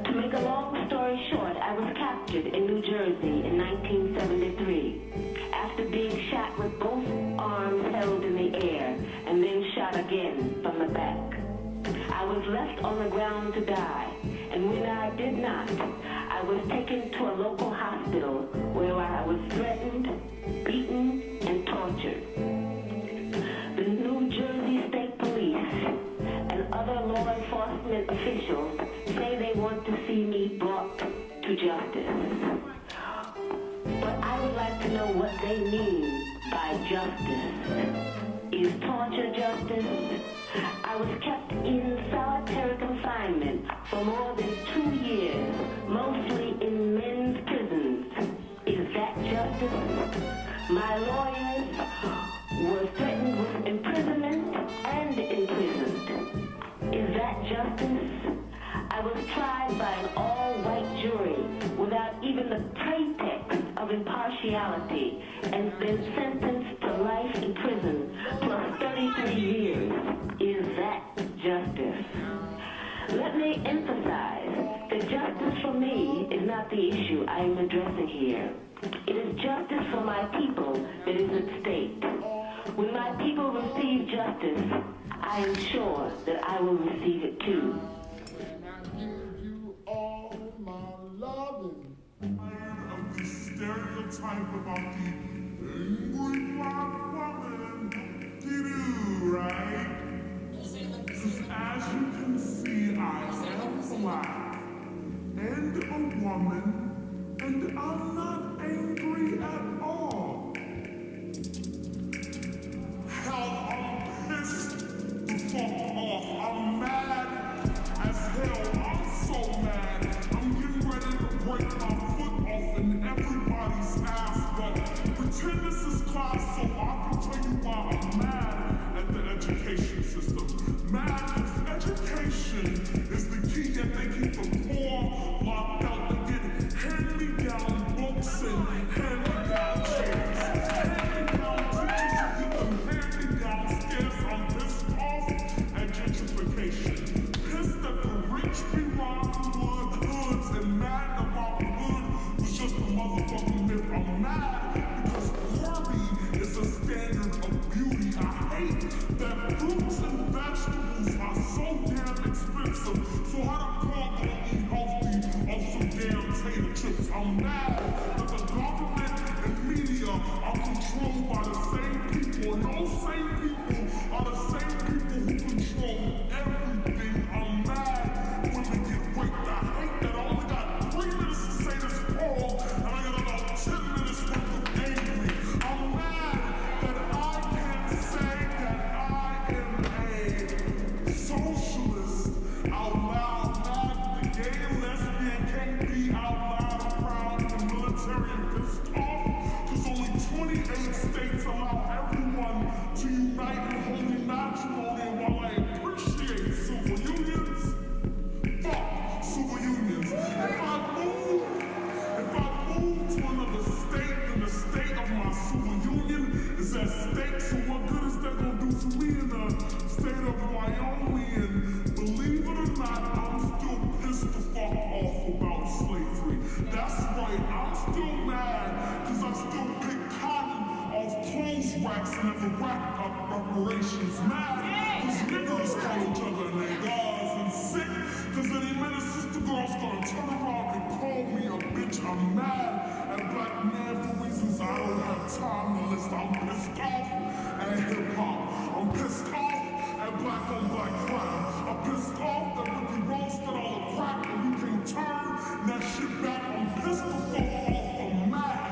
To make a long story short, I was captured in New Jersey in 1973 after being shot with both arms held in the air and then shot again from the back. I was left on the ground to die, and when I did not, I was taken to a local hospital where I was threatened, beaten, and tortured. The New Jersey State Police and other law enforcement officials say they want to see me brought to justice. But I would like to know what they mean by justice. Is torture justice? I was kept in solitary confinement for more than 2 years, mostly in men's prisons. Is that justice? My lawyers were threatened with imprisonment and imprisoned. Is that justice? I was tried by an all-white jury without even the pretext of impartiality and then sentenced to life in prison plus 33 years. Is that justice? Let me emphasize that justice for me is not the issue I am addressing here. It is justice for my people that is at stake. When my people receive justice, I am sure that I will receive it too. Of the stereotype about the angry black woman, right? Because as you can see, I am black and a woman, and I'm not angry at all. Hell, I'm pissed the fuck off. I'm mad as hell. I'm so mad. I'm getting ready to break my foot off in everybody's ass, but pretend this is class so I can tell you why I'm mad at the education system. Mad because education is the key that they keep the poor locked out. They get hand-me-down books and hand-me-down chairs. Hand-me-down teachers who get them hand-me-down scares. I'm pissed off at gentrification. Pissed that the rich be robbing hoods and mad about the hood was just a motherfucking myth. I'm mad because worry is a standard of beauty. I hate that fruits and vegetables are so damn expensive. So how the fuck gonna eat healthy off some damn tater chips? I'm mad that the government and media are controlled by the same people, and those same people are the same people who control everything. I'm mad women get raped. I hate that I only got 3 minutes to say this poem, and I got about 10 minutes worth of angry. I'm mad that I can't say that I am a socialist out loud. Mad the gay and lesbian can't be out loud, proud, in the military and pissed off, because only 28 states allow everyone to unite in holy matrimony. And while I appreciate civil unions, fuck civil unions. If I move to another state, then the state of my civil union is at stake. So what good is that gonna do for me in the state of Wyoming? And believe it or not, I'm still pissed the fuck off about slavery. That's right, I'm still mad because I still pick cotton off clothes racks and never racked up reparations. Mad because niggas call each other niggas, and sick because any minute sister girl's gonna turn around and call me a bitch. I'm mad at black men for reasons I don't have time to list. I'm pissed off at hip hop. I'm pissed off at black on black crime. I'm pissed off that Ricky Ross did all the crack and you can't turn that shit back. I'm pissed the fuck off. I'm mad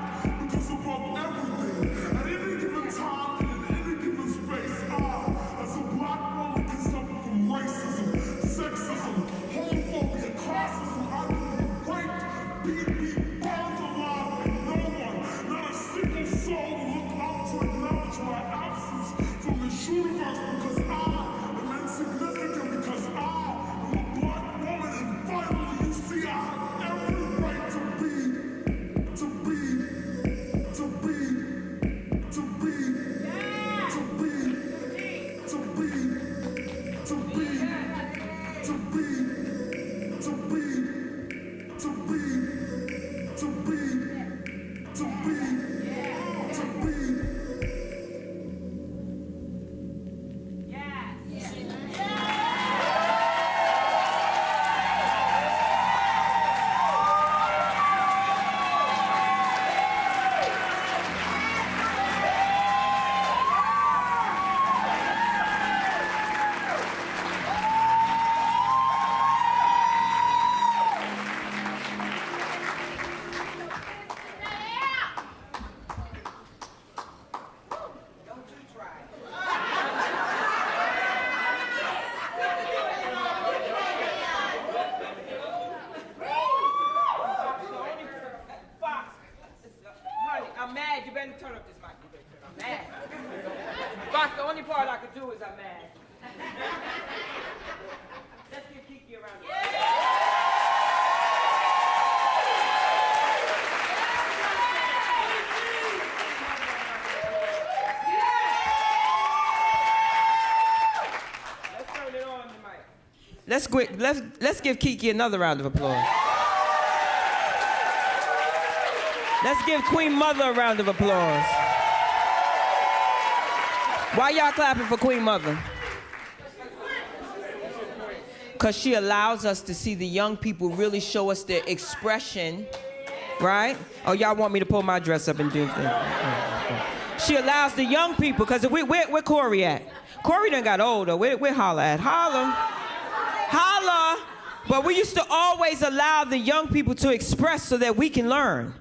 let's give Kiki another round of applause. Let's give Queen Mother a round of applause. Why y'all clapping for Queen Mother? Because she allows us to see the young people really show us their expression, right? Oh, y'all want me to pull my dress up and do things? She allows the young people, because where Corey at? Corey done got older. Where Holla at? Holla. But we used to always allow the young people to express so that we can learn.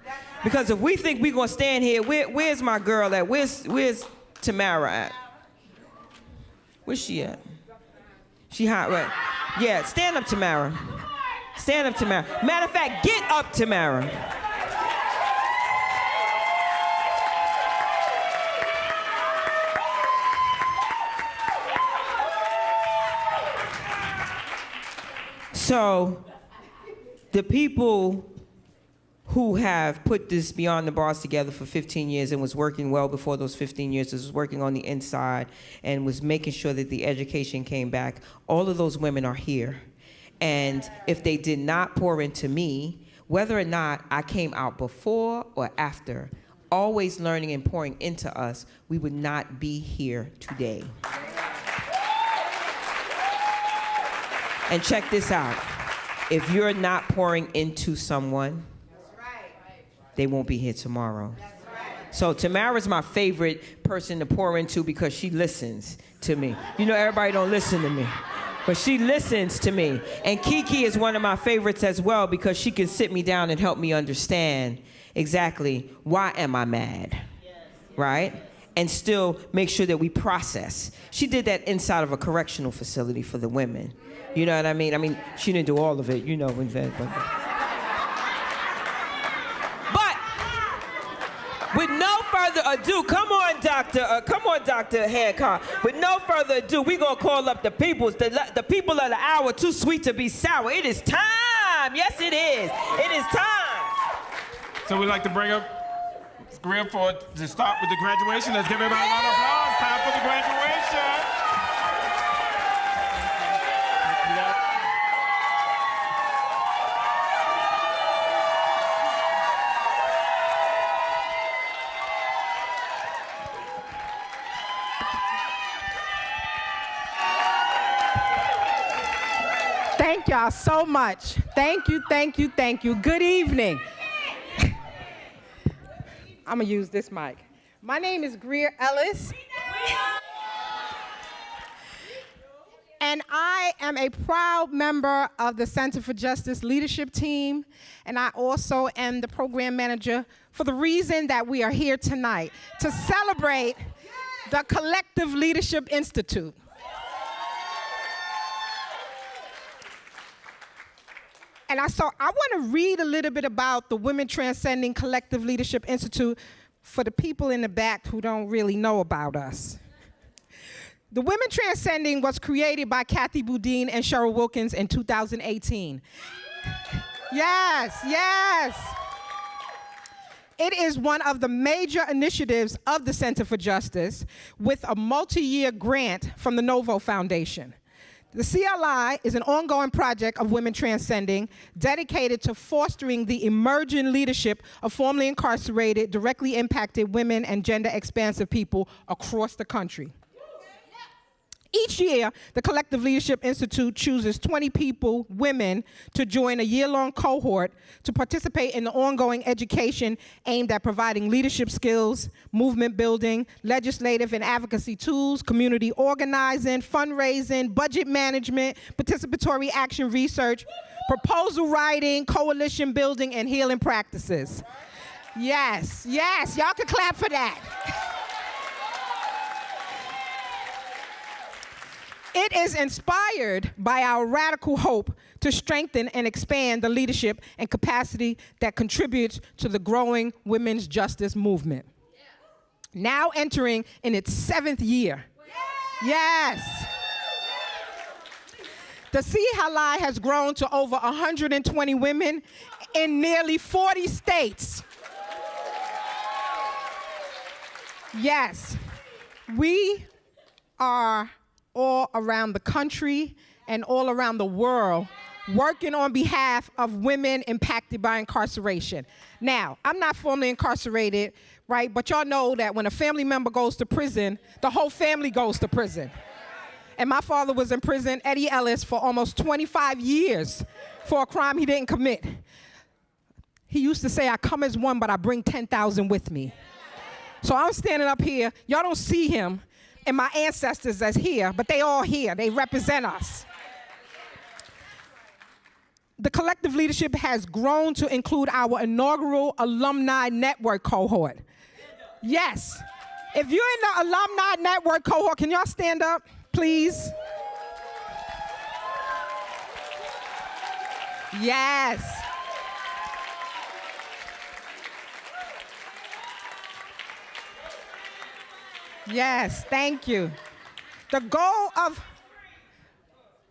Because if we think we're going to stand here, where's my girl at? Where's Tamara at? Where's she at? She hot, right? Yeah, stand up, Tamara. Stand up, Tamara. Matter of fact, get up, Tamara. So, the people who have put this Beyond the Bars together for 15 years and was working well before those 15 years, was working on the inside and was making sure that the education came back, all of those women are here. And if they did not pour into me, whether or not I came out before or after, always learning and pouring into us, we would not be here today. And check this out. If you're not pouring into someone, they won't be here tomorrow. So Tamara's my favorite person to pour into because she listens to me. You know, everybody don't listen to me, but she listens to me. And Kiki is one of my favorites as well because she can sit me down and help me understand exactly why am I mad, right? And still make sure that we process. She did that inside of a correctional facility for the women. You know what I mean? I mean, she didn't do all of it, you know. But with no further ado, come on, Dr. Hancock. With no further ado, we're going to call up the peoples. The people of the hour, too sweet to be sour. It is time. Yes, it is. It is time. So we'd like to bring up Greer to start with the graduation. Let's give everybody a round of applause. Time for the graduation. Thank y'all so much. Thank you, thank you, thank you. Good evening. I'm gonna use this mic. My name is Greer Ellis. And I am a proud member of the Center for Justice leadership team. And I also am the program manager for the reason that we are here tonight, to celebrate the Collective Leadership Institute. And I want to read a little bit about the Women Transcending Collective Leadership Institute for the people in the back who don't really know about us. The Women Transcending was created by Kathy Boudin and Cheryl Wilkins in 2018. Yes. It is one of the major initiatives of the Center for Justice with a multi-year grant from the Novo Foundation. The CLI is an ongoing project of Women Transcending dedicated to fostering the emerging leadership of formerly incarcerated, directly impacted women and gender-expansive people across the country. Each year, the Collective Leadership Institute chooses 20 people, women, to join a year-long cohort to participate in the ongoing education aimed at providing leadership skills, movement building, legislative and advocacy tools, community organizing, fundraising, budget management, participatory action research, proposal writing, coalition building, and healing practices. Yes, y'all can clap for that. It is inspired by our radical hope to strengthen and expand the leadership and capacity that contributes to the growing women's justice movement. Now entering in its 7th year. Yes. The CLI has grown to over 120 women in nearly 40 states. Yes, we are all around the country and all around the world working on behalf of women impacted by incarceration. Now, I'm not formally incarcerated, right? But y'all know that when a family member goes to prison, the whole family goes to prison. And my father was in prison, Eddie Ellis, for almost 25 years for a crime he didn't commit. He used to say, I come as one, but I bring 10,000 with me. So I'm standing up here. Y'all don't see him and my ancestors as here, but they all here. They represent us. The collective leadership has grown to include our inaugural alumni network cohort. Yes. If you're in the alumni network cohort, can y'all stand up, please? Yes. Yes, thank you. The goal of,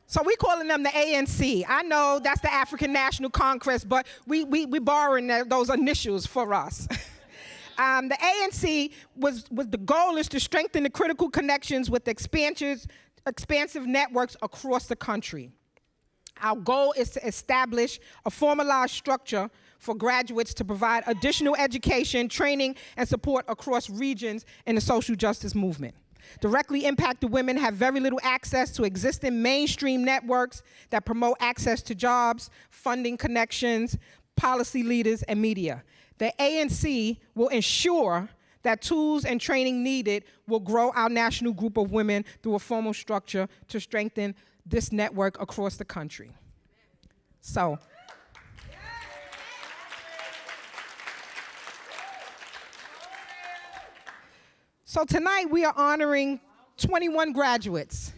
so we calling them the ANC. I know that's the African National Congress, but we borrowing those initials for us. The ANC the goal is to strengthen the critical connections with expansive networks across the country. Our goal is to establish a formalized structure for graduates to provide additional education, training, and support across regions in the social justice movement. Directly impacted women have very little access to existing mainstream networks that promote access to jobs, funding connections, policy leaders, and media. The ANC will ensure that tools and training needed will grow our national group of women through a formal structure to strengthen this network across the country. So tonight we are honoring 21 graduates.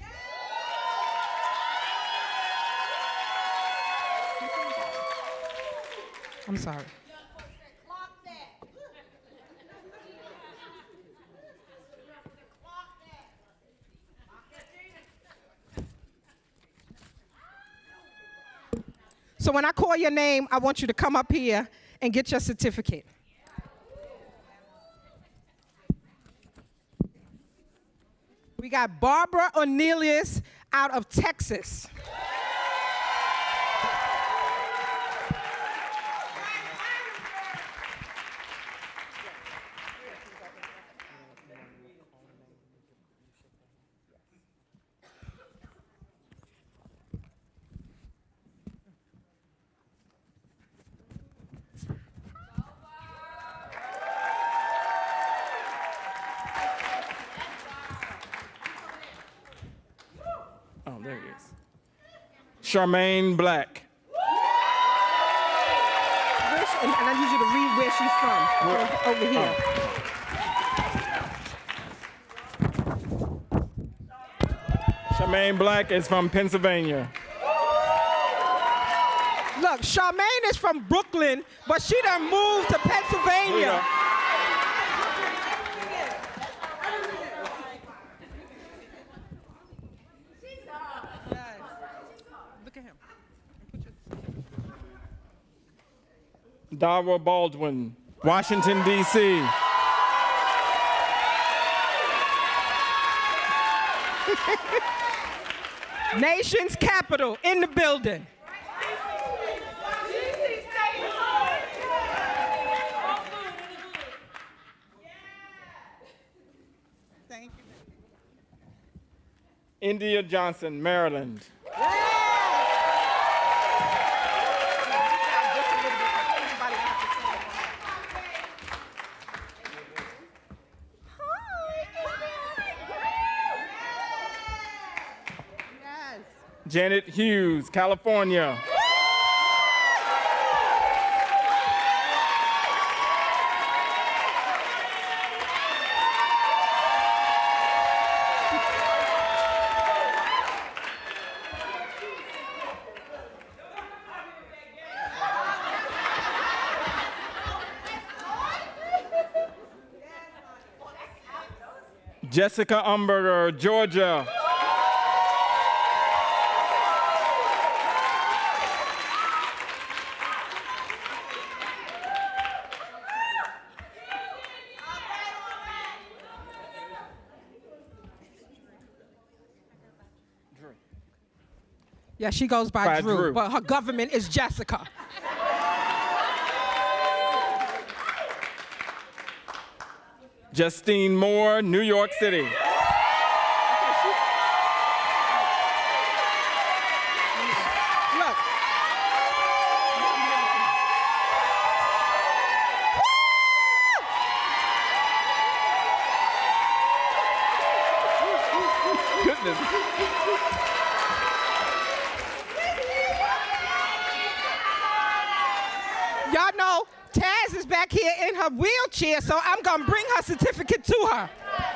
I'm sorry. So when I call your name, I want you to come up here and get your certificate. We got Barbara Ornelius out of Texas. Oh, there he is. Charmaine Black. And I need you to read where she's from. Over here. Charmaine Black is from Pennsylvania. Look, Charmaine is from Brooklyn, but she done moved to Pennsylvania. Look at him. Dara Baldwin, Washington, D.C. Nation's capital in the building. Thank you. India Johnson, Maryland. Janet Hughes, California. Jessica Umberger, Georgia. Yeah, she goes by Drew, but her government is Jessica. Justine Moore, New York City. Look. Goodness. Y'all know Taz is back here in her wheelchair, so I'm gonna bring her certificate to her.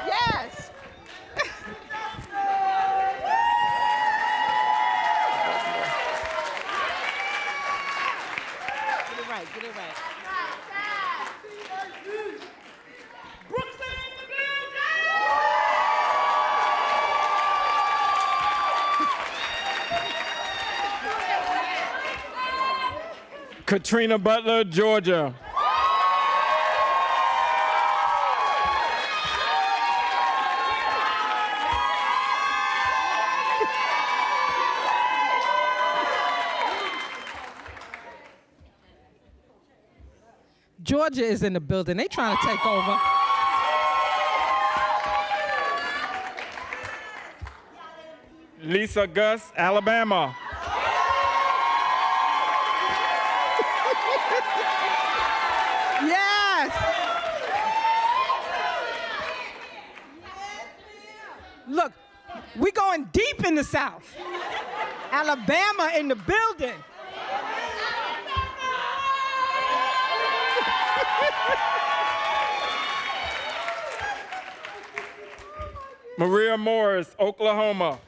Yes. Get it right, get it right. Katrina Butler, Georgia. Georgia is in the building. They trying to take over. Lisa Gus, Alabama. Yes. Look, we going deep in the South. Alabama in the building. Maria Morris, Oklahoma.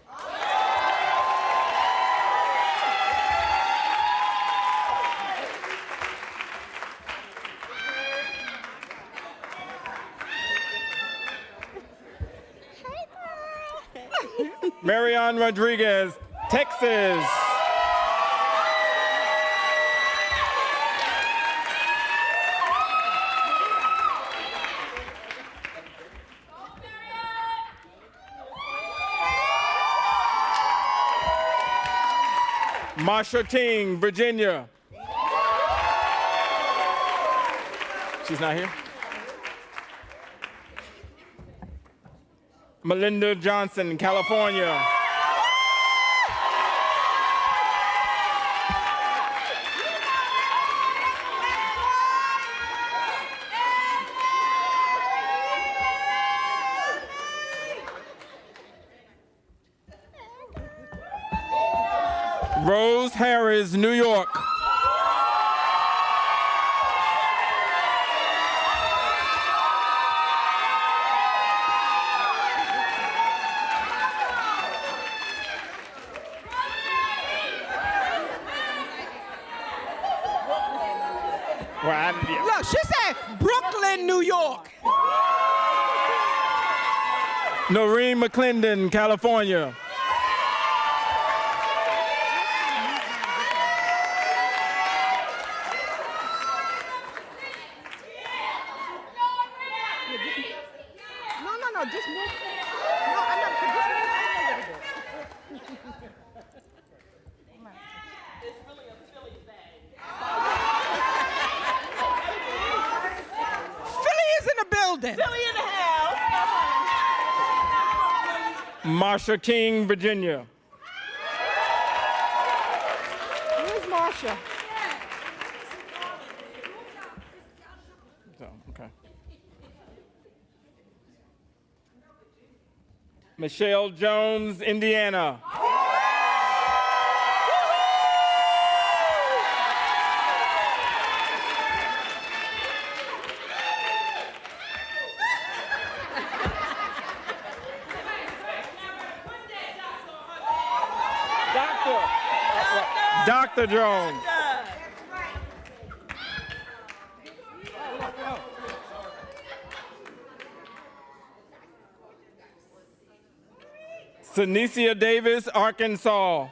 Marianne Rodriguez, Texas. Marsha Ting, Virginia. She's not here? Melinda Johnson, California. Rose Harris, New York. Look, she said Brooklyn, New York. Noreen McClendon, California. No, just move. No, I'm not. Just move a little bit. It's really a Philly thing. Philly is in the building. Philly in the house. Marsha King, Virginia. Where's Marsha? So, okay. Michelle Jones, Indiana. Dr. Jones. Senicia Davis, Arkansas.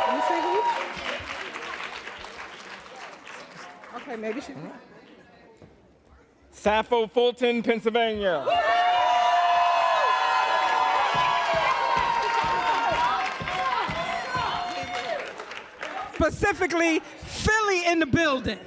Let me see who. Okay, maybe she. Sappho Fulton, Pennsylvania. specifically Philly in the building.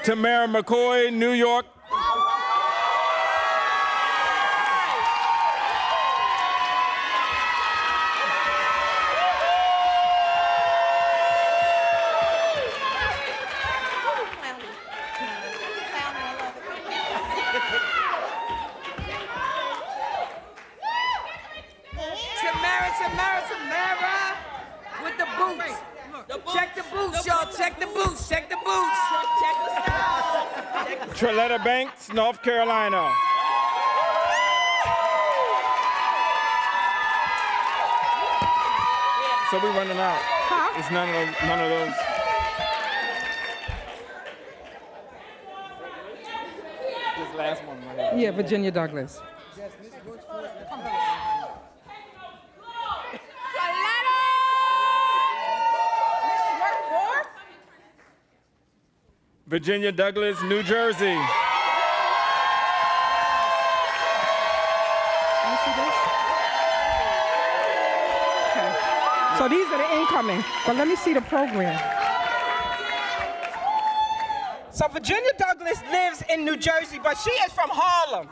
Tamara McCoy, New York. Tamara, with the boots. Check the boots, y'all. Check the boots. Check the boots. Check the style. Trilletta Banks, North Carolina. So we're running out. Huh? It's none of those. This last one right here. Yeah, Virginia Douglas. Virginia Douglas, New Jersey. So these are the incoming, but let me see the program. So Virginia Douglas lives in New Jersey, but she is from Harlem.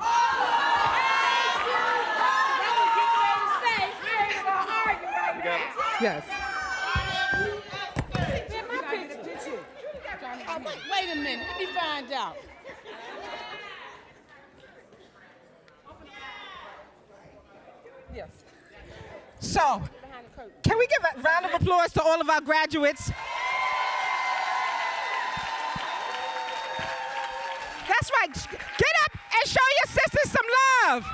Yes. Wait a minute, let me find out. Yes. So, can we give a round of applause to all of our graduates? That's right. Get up and show your sisters some love.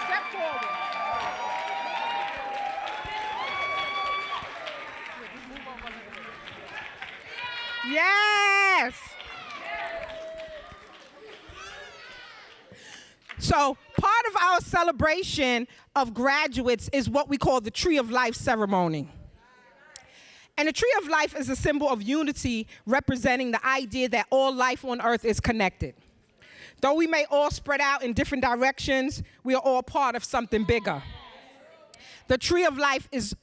Step forward. Yes. So part of our celebration of graduates is what we call the Tree of Life ceremony. And the Tree of Life is a symbol of unity representing the idea that all life on earth is connected. Though we may all spread out in different directions, we are all part of something bigger. The Tree of Life is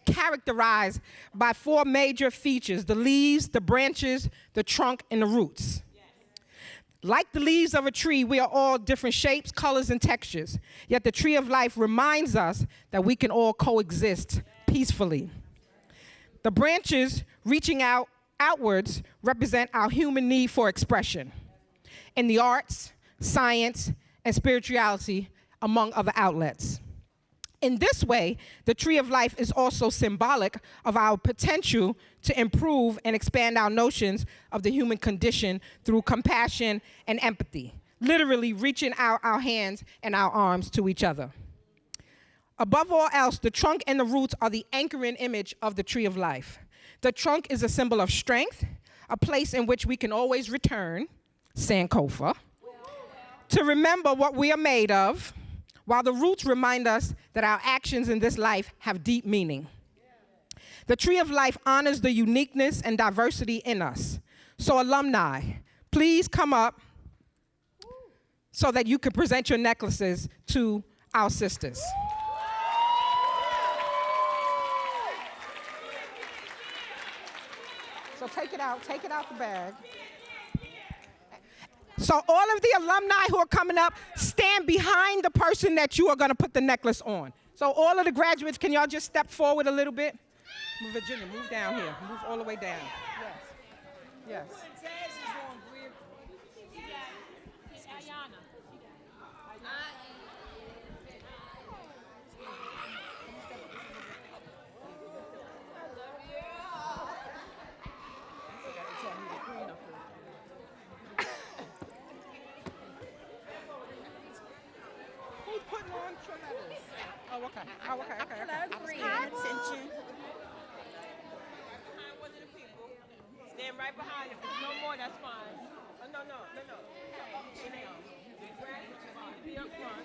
characterized by four major features: the leaves, the branches, the trunk, and the roots. Like the leaves of a tree, we are all different shapes, colors, and textures. Yet the Tree of Life reminds us that we can all coexist peacefully. The branches reaching outwards represent our human need for expression in the arts, science, and spirituality, among other outlets. In this way, the Tree of Life is also symbolic of our potential to improve and expand our notions of the human condition through compassion and empathy, literally reaching out our hands and our arms to each other. Above all else, the trunk and the roots are the anchoring image of the Tree of Life. The trunk is a symbol of strength, a place in which we can always return, Sankofa, to remember what we are made of, while the roots remind us that our actions in this life have deep meaning. The Tree of Life honors the uniqueness and diversity in us. So alumni, please come up so that you can present your necklaces to our sisters. So take it out the bag. So all of the alumni who are coming up, stand behind the person that you are going to put the necklace on. So all of the graduates, can y'all just step forward a little bit? Virginia, move down here. Move all the way down. Yes. Yes. Who's putting on Trinetta's? Oh, okay. I was paying attention. Stand right behind him. If there's no more, that's fine. Oh, no. Brad, you need to be up front.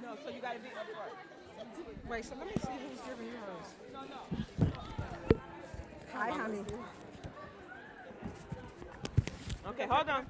No, so you gotta be up front. Wait, so let me see who's giving yours. No. Hi, honey. Okay, hold on.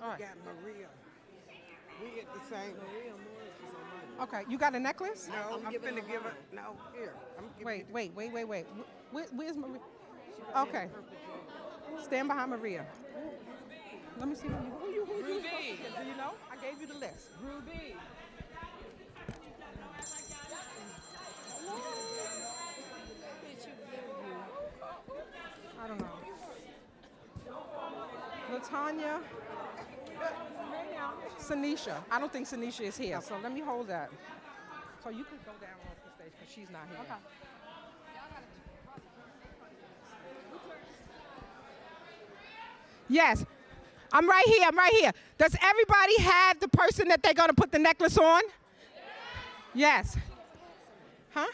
All right. Got Maria. We get the same. Maria Morris is on mine. Okay, you got a necklace? No, I'm finna give her. No, here. I'm giving Wait. Where's Maria? Okay. Stand behind Maria. Let me see who you Ruby. Do you know? I gave you the list. Ruby. I don't know. Latanya. Sanisha. I don't think Sanisha is here, so let me hold that. So you can go down off the stage because she's not here. Okay. Yes. I'm right here. Does everybody have the person that they're going to put the necklace on? Yes. Huh?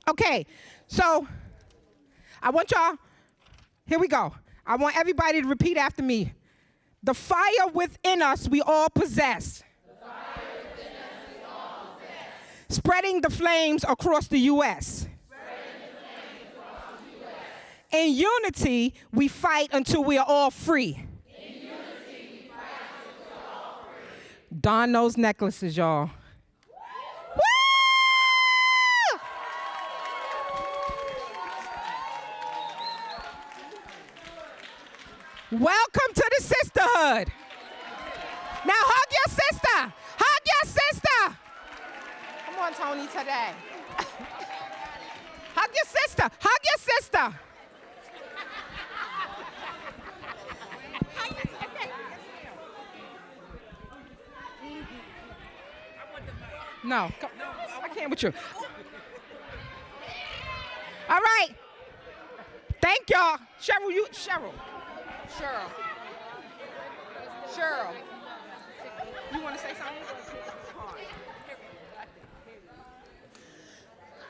Okay, so I want y'all, here we go. I want everybody to repeat after me. The fire within us we all possess. Spreading the flames across the U.S. In unity, we fight until we are all free. Don those necklaces, y'all. Welcome to the sisterhood. Now hug your sister. Hug your sister. Come on, Tony, today. Hug your sister. Hug your sister. No, I can't with you. All right. Thank y'all. Cheryl. You want to say something?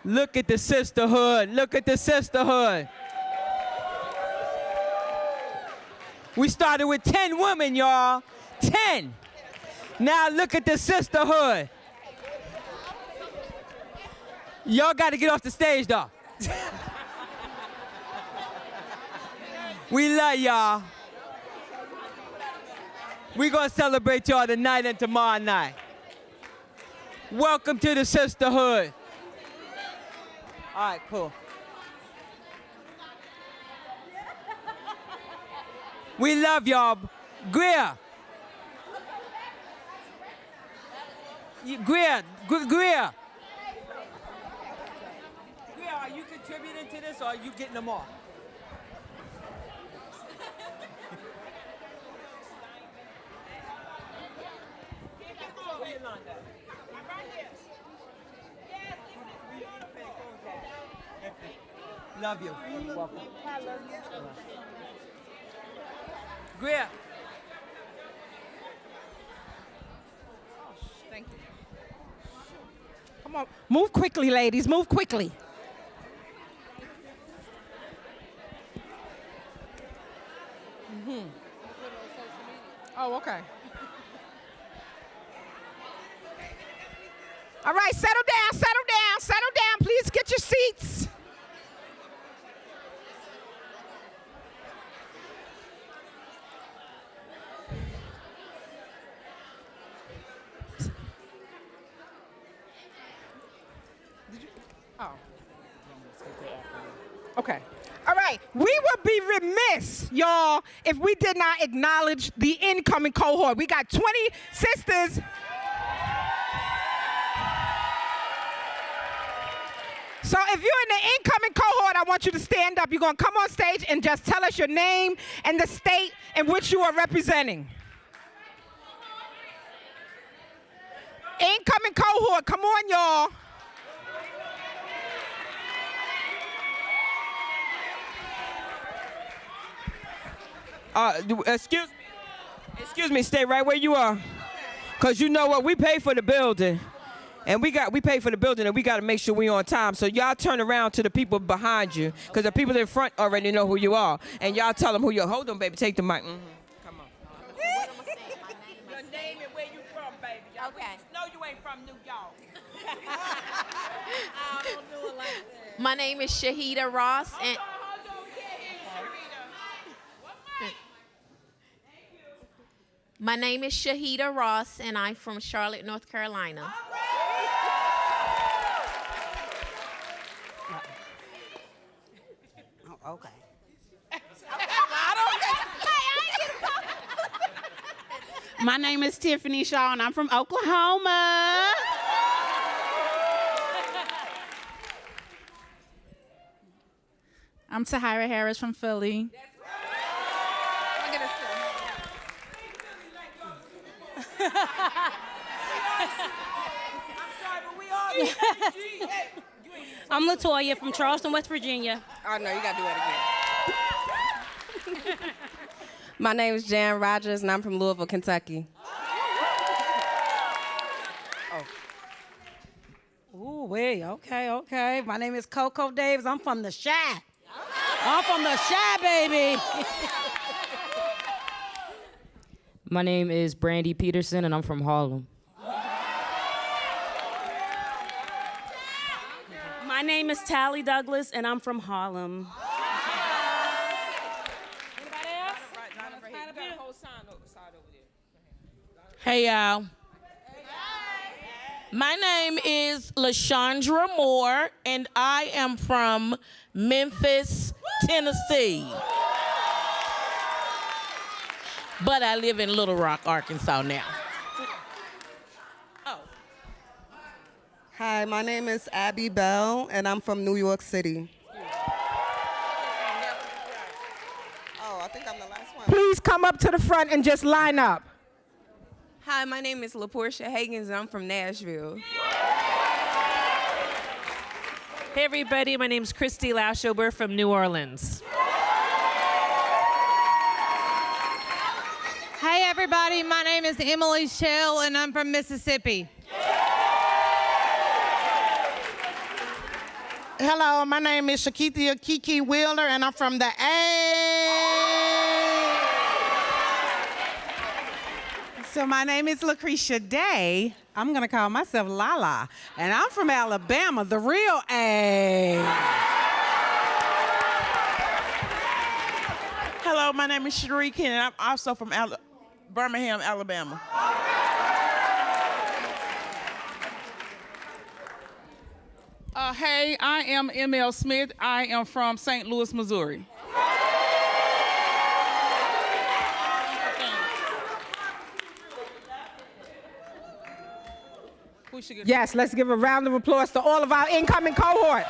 Look at the sisterhood. We started with 10 women, y'all. 10. Now look at the sisterhood. Y'all got to get off the stage, though. We love y'all. We gonna celebrate y'all tonight and tomorrow night. Welcome to the sisterhood. All right, cool. We love y'all. Greer, are you contributing to this or are you getting them off? Love you. Welcome. I love you. Greer. Thank you. Come on. Move quickly, ladies. Move quickly. Oh, okay. All right, settle down. Please get your seats. Oh. Okay. All right. right, we would be remiss, y'all, if we did not acknowledge the incoming cohort. We got 20 sisters. So if you're in the incoming cohort, I want you to stand up. You're going to come on stage and just tell us your name and the state in which you are representing. Incoming cohort, come on, y'all. Excuse me, stay right where you are. Cause you know what, we pay for the building. And we pay for the building and we gotta make sure we on time. So y'all turn around to the people behind you, cause the people in front already know who you are. And y'all tell them who you are. Hold on, baby, take the mic. Come on. Your name and where you from, baby. Okay. No, you ain't from New York. I don't do it like that. My name is Shahida Ross. And my name is Shahida Ross, and I'm from Charlotte, North Carolina. Oh, okay. My name is Tiffany Shaw, and I'm from Oklahoma. I'm Tahira Harris from Philly. I'm Latoya from Charleston, West Virginia. Oh, no, you got to do it again. My name is Jan Rogers, and I'm from Louisville, Kentucky. Ooh, wait, okay. My name is Coco Davis. I'm from the Chi. I'm from the Chi, baby. My name is Brandy Peterson, and I'm from Harlem. My name is Tally Douglas, and I'm from Harlem. Anybody else? Hey, y'all. My name is LaShondra Moore, and I am from Memphis, Tennessee. But I live in Little Rock, Arkansas now. Hi, my name is Abby Bell, and I'm from New York City. Oh, I think I'm the last one. Please come up to the front and just line up. Hi, my name is LaPortia Higgins, and I'm from Nashville. Hey, everybody. My name's Christy Lashober from New Orleans. Hey, everybody. My name is Emily Shell, and I'm from Mississippi. Hello, my name is Shakithia Kiki Wheeler, and I'm from the A. So my name is Lucretia Day. I'm gonna call myself Lala, and I'm from Alabama, the real A. Hello, my name is Cherie Ken, and I'm also from Birmingham, Alabama. Hey, I am M.L. Smith. I am from St. Louis, Missouri. Yes, let's give a round of applause to all of our incoming cohort.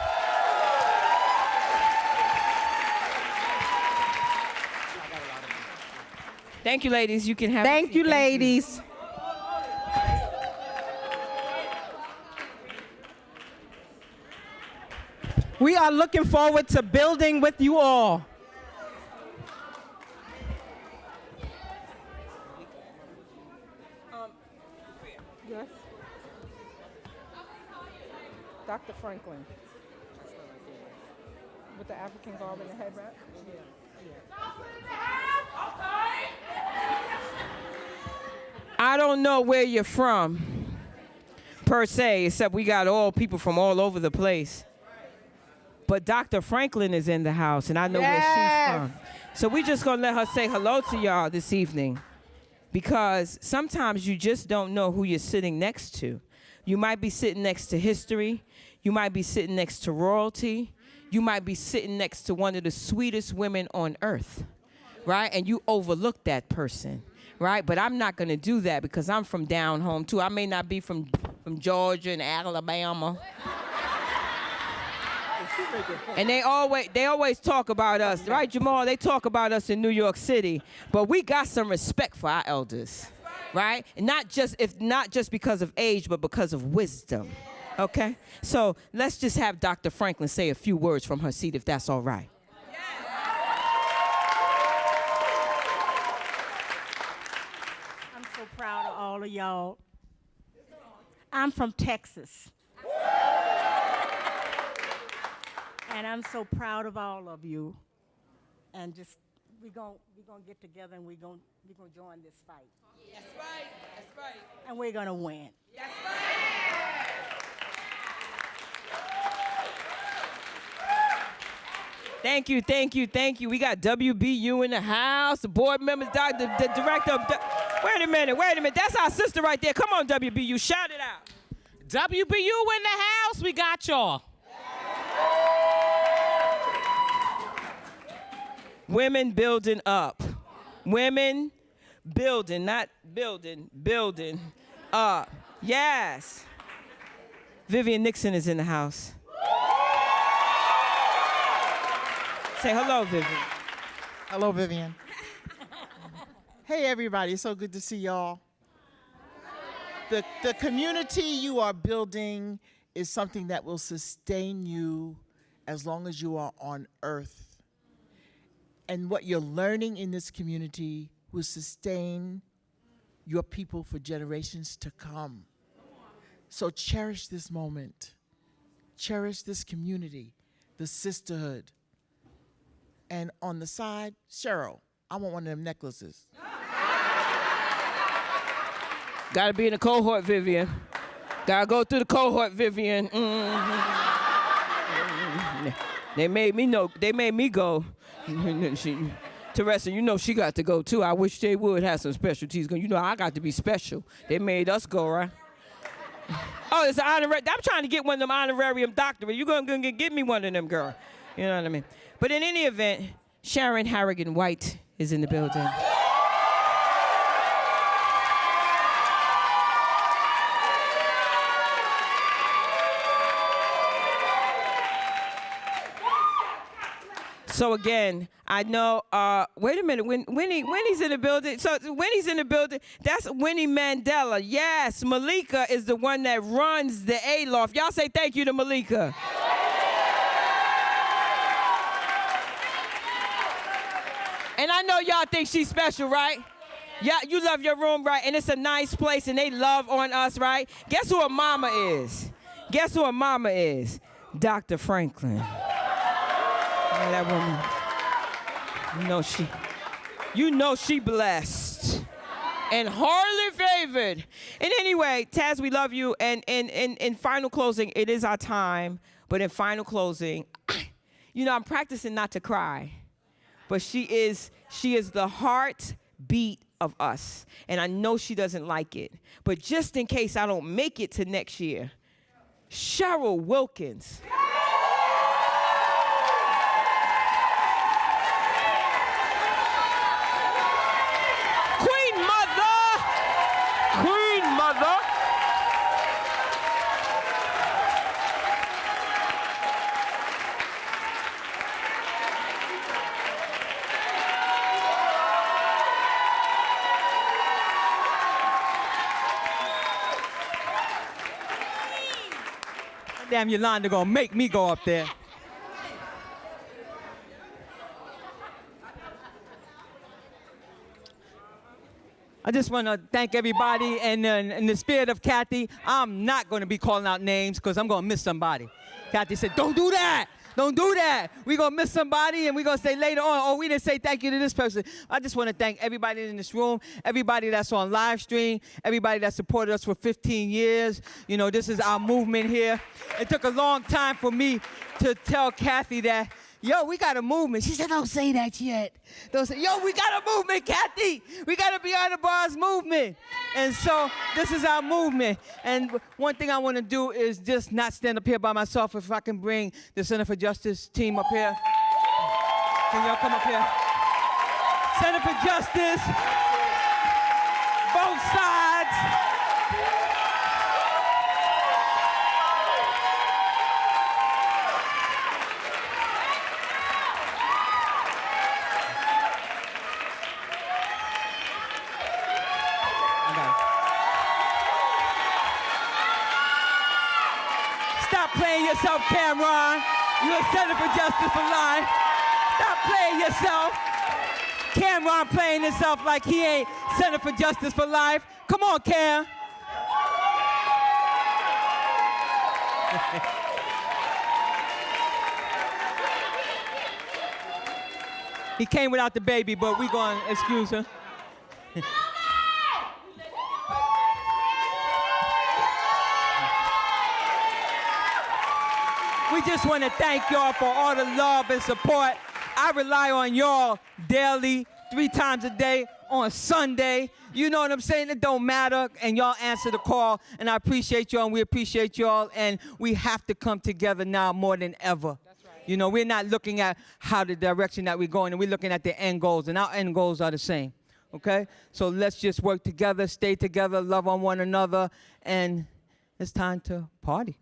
Thank you, ladies. You can have Thank you, ladies. We are looking forward to building with you all. Yes. Dr. Franklin. With the African garb and the head wrap? I don't know where you're from, per se, except we got all people from all over the place. But Dr. Franklin is in the house, and I know where she's from. So we just gonna let her say hello to y'all this evening, because sometimes you just don't know who you're sitting next to. You might be sitting next to history. You might be sitting next to royalty. you might be sitting next to one of the sweetest women on earth, right? And you overlook that person, right? But I'm not gonna do that because I'm from down home too. I may not be from Georgia and Alabama. And they always talk about us, right, Jamal? They talk about us in New York City, but we got some respect for our elders, right? And not just because of age, but because of wisdom. Okay? So let's just have Dr. Franklin say a few words from her seat, if that's all right. I'm so proud of all of y'all. I'm from Texas. And I'm so proud of all of you. And just we're gonna get together and we're gonna join this fight. That's right. That's right. And we're gonna win. That's right. Thank you, thank you, thank you. We got WBU in the house, the board members, the director of... Wait a minute. That's our sister right there. Come on, WBU, shout it out. WBU in the house, we got y'all. Women building up. Women building, not building up. Yes. Vivian Nixon is in the house. Say hello, Vivian. Hello, Vivian. Hey, everybody. It's so good to see y'all. The community you are building is something that will sustain you as long as you are on earth. And what you're learning in this community will sustain your people for generations to come. So cherish this moment. Cherish this community, the sisterhood. And on the side, Cheryl, I want one of them necklaces. Gotta be in the cohort, Vivian. Gotta go through the cohort, Vivian. They made me go. Teresa, you know she got to go too. I wish they would have some specialties. You know I got to be special. They made us go, right? Oh, it's an honorary. I'm trying to get one of them honorarium doctorates. You gonna get me one of them, girl. You know what I mean? But in any event, Sharon Harrigan White is in the building. So again, I know, wait a minute, Winnie's in the building. So Winnie's in the building, that's Winnie Mandela. Yes, Malika is the one that runs the A-Loft. Y'all say thank you to Malika. And I know y'all think she's special, right? Yeah, you love your room, right? And it's a nice place and they love on us, right? Guess who her mama is? Guess who her mama is? Dr. Franklin. That woman, you know she blessed and hardly favored. And anyway, Taz, we love you. And in final closing, it is our time. But in final closing, you know, I'm practicing not to cry. But she is the heartbeat of us. And I know she doesn't like it. But just in case I don't make it to next year, Cheryl Wilkins. Queen Mother. Damn, Yolanda gonna make me go up there. I just want to thank everybody, and in the spirit of Kathy, I'm not going to be calling out names because I'm going to miss somebody. Kathy said, don't do that. Don't do that. We're going to miss somebody, and we're going to say later on, oh, we didn't say thank you to this person. I just want to thank everybody in this room, everybody that's on live stream, everybody that supported us for 15 years. You know, this is our movement here. It took a long time for me to tell Kathy that, yo, we got a movement. She said, don't say that yet. Don't say, yo, we got a movement, Kathy. We got to Beyond the Bars movement. And so this is our movement. And one thing I want to do is just not stand up here by myself. If I can bring the Center for Justice team up here. Can y'all come up here? Center for Justice. Both sides. Stop playing yourself, Cameron. You're a Center for Justice for Life. Stop playing yourself. Cameron playing himself like he ain't Center for Justice for Life. Come on, Cam. He came without the baby, but we gonna excuse him. We just want to thank y'all for all the love and support. I rely on y'all daily, 3 times a day, on Sunday. You know what I'm saying? It don't matter, and y'all answer the call, and I appreciate y'all, and we appreciate y'all, and we have to come together now more than ever. That's right. You know, we're not looking at how the direction that we're going, and we're looking at the end goals, and our end goals are the same, okay? So let's just work together, stay together, love on one another, and it's time to party.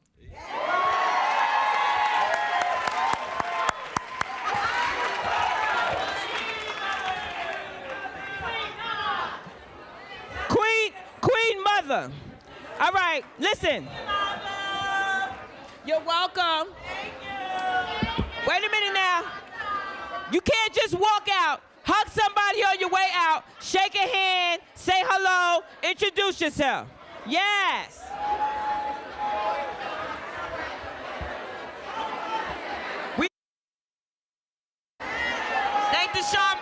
Queen Mother. All right, listen. You're welcome. Thank you. Wait a minute now. You can't just walk out, hug somebody on your way out, shake a hand, say hello, introduce yourself. Yes. Thank Deshaun